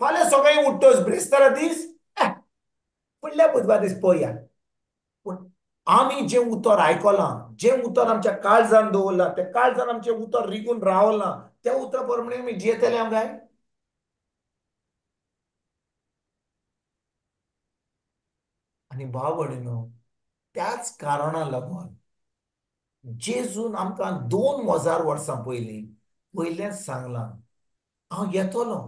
C: फाल्यां सकाळीं उठ्ठोच ब्रेस्तारा दीस फुडल्या बुधवार दीस पळोवया. पूण आमी जें उतर आयकलां, जें उतर आमच्या काळजान दवरलां, तें काळजान आमचें उतर रिगून रावलां, त्या उतरा प्रमाणे आमी जियेतले काय? आनी भाव भयणीनो, त्याच कारणा लागून जेजून आमकां 2000 वर्सां पयलेंच सांगलां, हांव येतलों.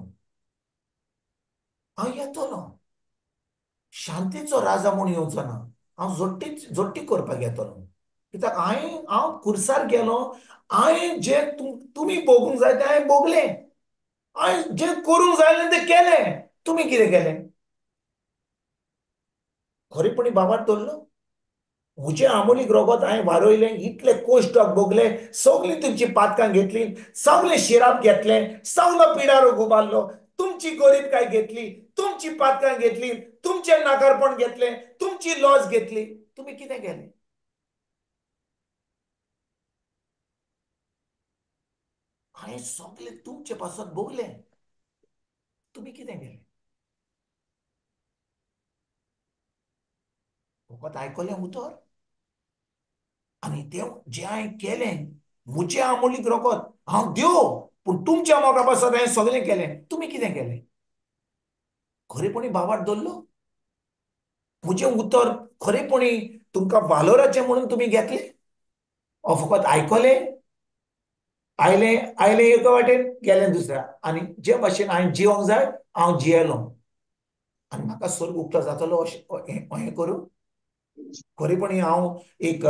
C: शांतीचो राजा म्हूण येवचो ना, हांव जोडटी करपाक येतलों. कित्याक हांव खुर्सार गेलों, हांवें जें तुमी भोगूंक जाय तें हांवें भोगलें. हांवें जें करूंक जाय आसलें तें केलें. तुमी कितें केलें? खरेपणी भावार्थ धरलो? म्हजें आमोलीक रोगोत हांवें वारोयलें, इतले कोश्ट भोगले, सगळीं तुमची पातकां घेतलीं, सगळें शिराप घेतलें, सगळो पिडारो घुबारलो, तुमची गरीबकाय घेतली, तुमची पातकां घेतलीं, तुमचें नाकारपण घेतलें, तुमची लॉस घेतली. तुमी कितें केलें? हांवें सगळें तुमचे पासत भोगलें. तुमी कितें केलें? फकत आयकलें उतर आनी तें जें हांवें केलें म्हजें आमोलीक रगत हांव देव पूण तुमच्या मोगा पासत हांवें सगळें केलें तुमी कितें केलें खरेपणी बाबाट धरलो म्हजें उतर खरेपणी तुमकां वालोराचें म्हणून तुमी घेतलें फकत आयकलें आयलें आयलें एका वाटेन गेलें दुसऱ्या आनी जे भाशेन हांवें जिवंक जाय हांव जियेलो आनी म्हाका स्वर्ग उक्तो जातलो अशें करूं खरेपणी हांव एक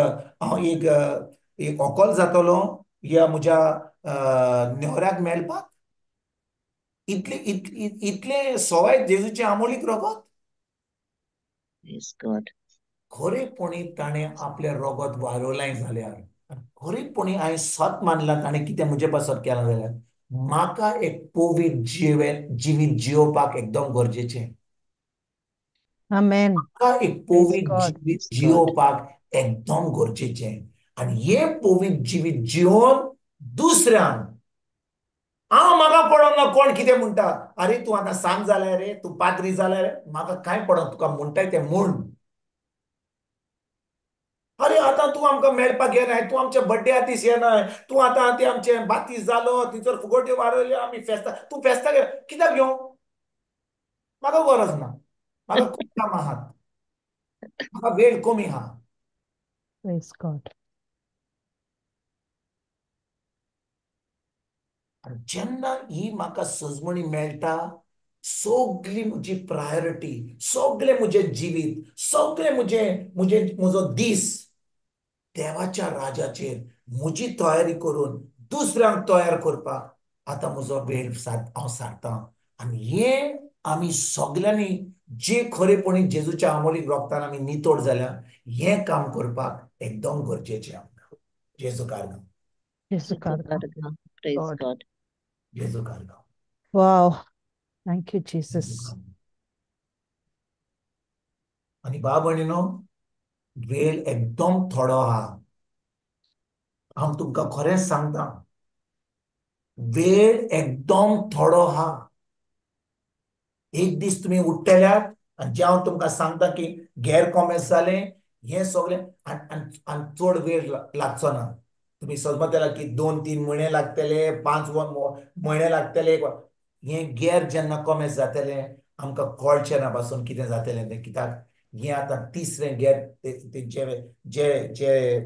C: अकोल जातलो ह्या म्हज्या न्हवऱ्याक मेळपाक इतले सवाय जेजूचें आमोलीक रगत
F: Praise God.
C: खरेपणी ताणें आपलें रगत वालोवलें जाल्यार खरेपणी हांवें सत मानलां ताणें कितें म्हजे पासत केलां जाल्यार म्हाका एक पवित्र जिवीत जियोवपाक एकदम गरजेचें
A: Amen.
C: म्हाका एक
A: Praise
C: पवित्र
A: God.
C: जिवीत जियोवपाक एकदम गरजेचें आनी हें पवित्र जिवीत जियोवन दुसऱ्यांक हांव म्हाका पडना कोण कितें म्हणटा अरे तूं आतां सांग जालें रे तूं पाद्री जालें रे म्हाका कांय पडना तुका म्हणटाय तें म्हण अरे आतां तूं आमकां मेळपाक येनाय तूं आमच्या बड्डेया दीस येनाय तूं आतां ते आमचें बातीस जालो थंयसर फुगड्यो वाडयल्यो आमी फेस्तां तूं फेस्ताक कित्याक घेवं म्हाका गरज ना म्हाका खूब कामां आहात म्हाका वेळ कमी आहा
A: Praise God.
C: आनी जेन्ना ही म्हाका सजमणी मेळटा सगळी म्हजी प्रायोरिटी सगळें म्हजें जिवीत सगळें म्हजो दीस देवाच्या राजाचेर म्हजी तयारी करून दुसऱ्यांक तयार करपाक आतां म्हजो वेळ हांव सारतां आनी हें आमी सगळ्यांनी जे खरेपणी जेजूच्या आमोलीक रोगतान आमी नितोड जाल्यार हें काम करपाक एकदम गरजेचें आमकां जेजू कारगांव
A: Jesu Karga.
F: Praise
A: God.
F: God.
C: जेजू कारगांव
A: Wow. Thank you, Jesus.
C: आनी बा भयणीनो वेळ एकदम थोडो आहा हांव तुमकां खरेंच सांगता वेळ एकदम थोडो आहा एक दीस तुमी उठ्ठल्यात आनी जे हांव तुमकां सांगता की गैर कॉमर्स जालें हें सगळें आनी चड वेळ लागचो ना तुमी समजतला की 2-3 म्हयने लागतले 5 म्हयने लागतले हें गैर जेन्ना कॉमर्स जातलें आमकां कळचें ना पासून कितें जातलें तें कित्याक हें आतां तिसरें गैर जे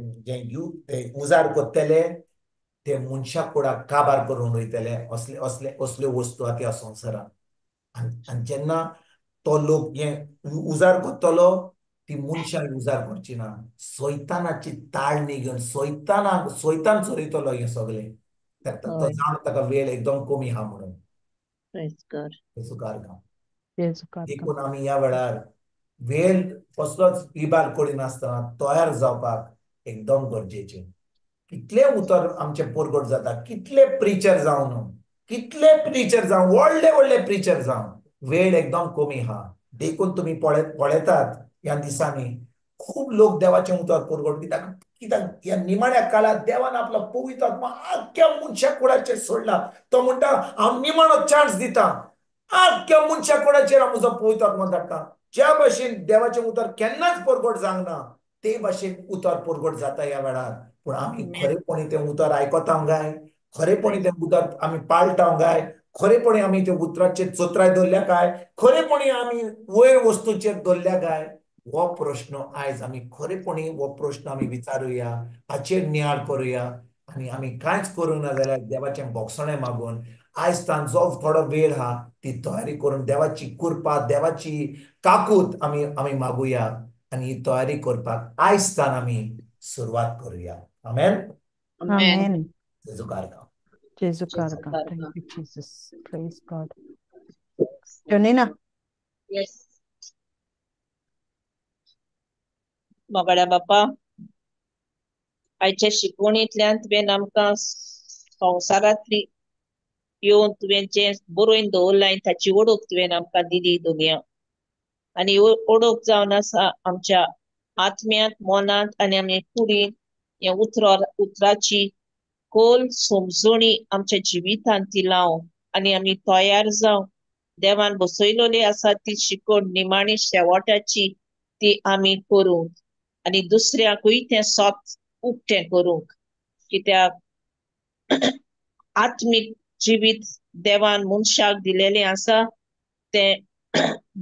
C: उजार करतले ते मनशा कुडाक काबार करून वयतले असल्यो वस्तू आतां ह्या संवसारांत आनी जेन्ना तो लोक हें उजार करतलो ती मनशां उजार करची ना सैतानाची ताळ न्ही सैतान चोरयतलो हें सगळें तो जाण ताका वेळ एकदम कमी आहा म्हणून
F: Praise God.
C: जेजू कारगांव
A: Jesu Karga.
C: देखून आमी ह्या वेळार वेळ कसलोच इबार करिनासतना तयार जावपाक एकदम गरजेचें कितले उतर आमचे परगट जाता कितले प्रिचर जावन व्हडले व्हडले प्रिचर जावन वेळ एकदम कमी आहा देखून तुमी पळयतात ह्या दिसांनी खूब लोक देवाचें उतर परगट कित्याक ह्या निमाण्या काळात देवान आपलो पवित्र आत्मा आख्ख्या मनशा कुळाचेर सोडला तो म्हणटा हांव निमाणो चान्स दिता आख्ख्या मनशा कुळाचेर हांव म्हजो पवित्र आत्मा धाडटा ज्या भाशेन देवाचें उतर केन्नाच परगट जावंक ना ते भाशेन उतर परगट जाता ह्या वेळार पूण आमी खरेपणी तें उतर आयकतां काय खरेपणी तें उतर आमी पाळटां काय खरेपणी आमी त्या उतराचेर चोत्राय दवरल्या काय खरेपणी आमी वयर वस्तूचेर दवरल्या काय हो प्रश्न आयज आमी खरेपणी हो प्रश्न आमी विचारुया हाचेर नियाळ करुया आनी आमी कांयच करूंक ना जाल्यार देवाचें बोगसणें मागून आयज तान जो थोडो वेळ आहा ती तयारी करून देवाची कृपा देवाची काकूत आमी मागुया आनी ही तयारी करपाक आयज तान आमी सुरवात करुया आमेन
A: Amen.
C: जेजू कारगांव
A: Jesu Karga. Thank you, Jesus. Praise God. Jonina.
F: Yes. मोगड्या बापा आयच्या शिकवणींतल्यान तुवें आमकां संवसारांतली येवन तुवें जें बरोवन दवरलां ताची ओळख तुवें आमकां दिली दुनिया आनी ओळख जावन आसा आमच्या आत्म्यांत मनांत आनी आमी कुडीन हे उतराची खोल समजणी आमच्या जिवितांत ती लावं आनी आमी तयार जावं देवान बसयलोली आसा ती शिकवण निमाणी शेवटाची ती आमी करूंक आणि दुसऱ्याकूय ते सोत उक्तें करूंक, कित्याक आत्मीक जिवीत देवान मनशाक दिलेलें आसा ते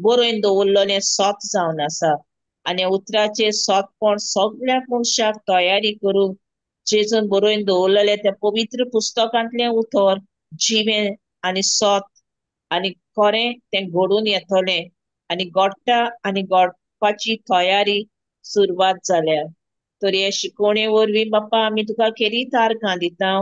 F: बरोवन दवरलेलें सोत जावन आसा आनी उतराचे सोतपण सगळ्या मनशाक तयारी करूंक जेजून बरोवन दवरलेलें त्या पवित्र पुस्तकांतलें उतर जिवें आनी सोत आनी खरें तें घडून येतलें आनी घडटा आनी घडपाची तयारी सुरवात जाल्या. तर हे शिकोवणे वरवीं बाप्पा आमी तुका खरी तारखां दिता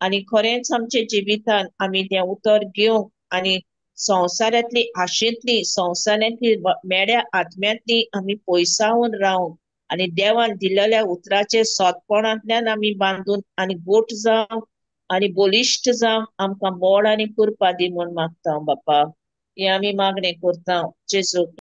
F: आनी खरेंच आमच्या जिवितान आमी तें उतर घेवंक आनी संवसारांतली आशेंतली संवसारांतली मेड्या आत्म्यांतली आमी पयसावून रावंक आनी देवान दिलेल्या उतराचे सोतपणांतल्यान आमी बांदून आनी गोट जावंक आनी बलिश्ट जावंक आमकां मोड आनी कृपा दी म्हूण मागता बाप्पा. हे आमी मागणें करता जेजू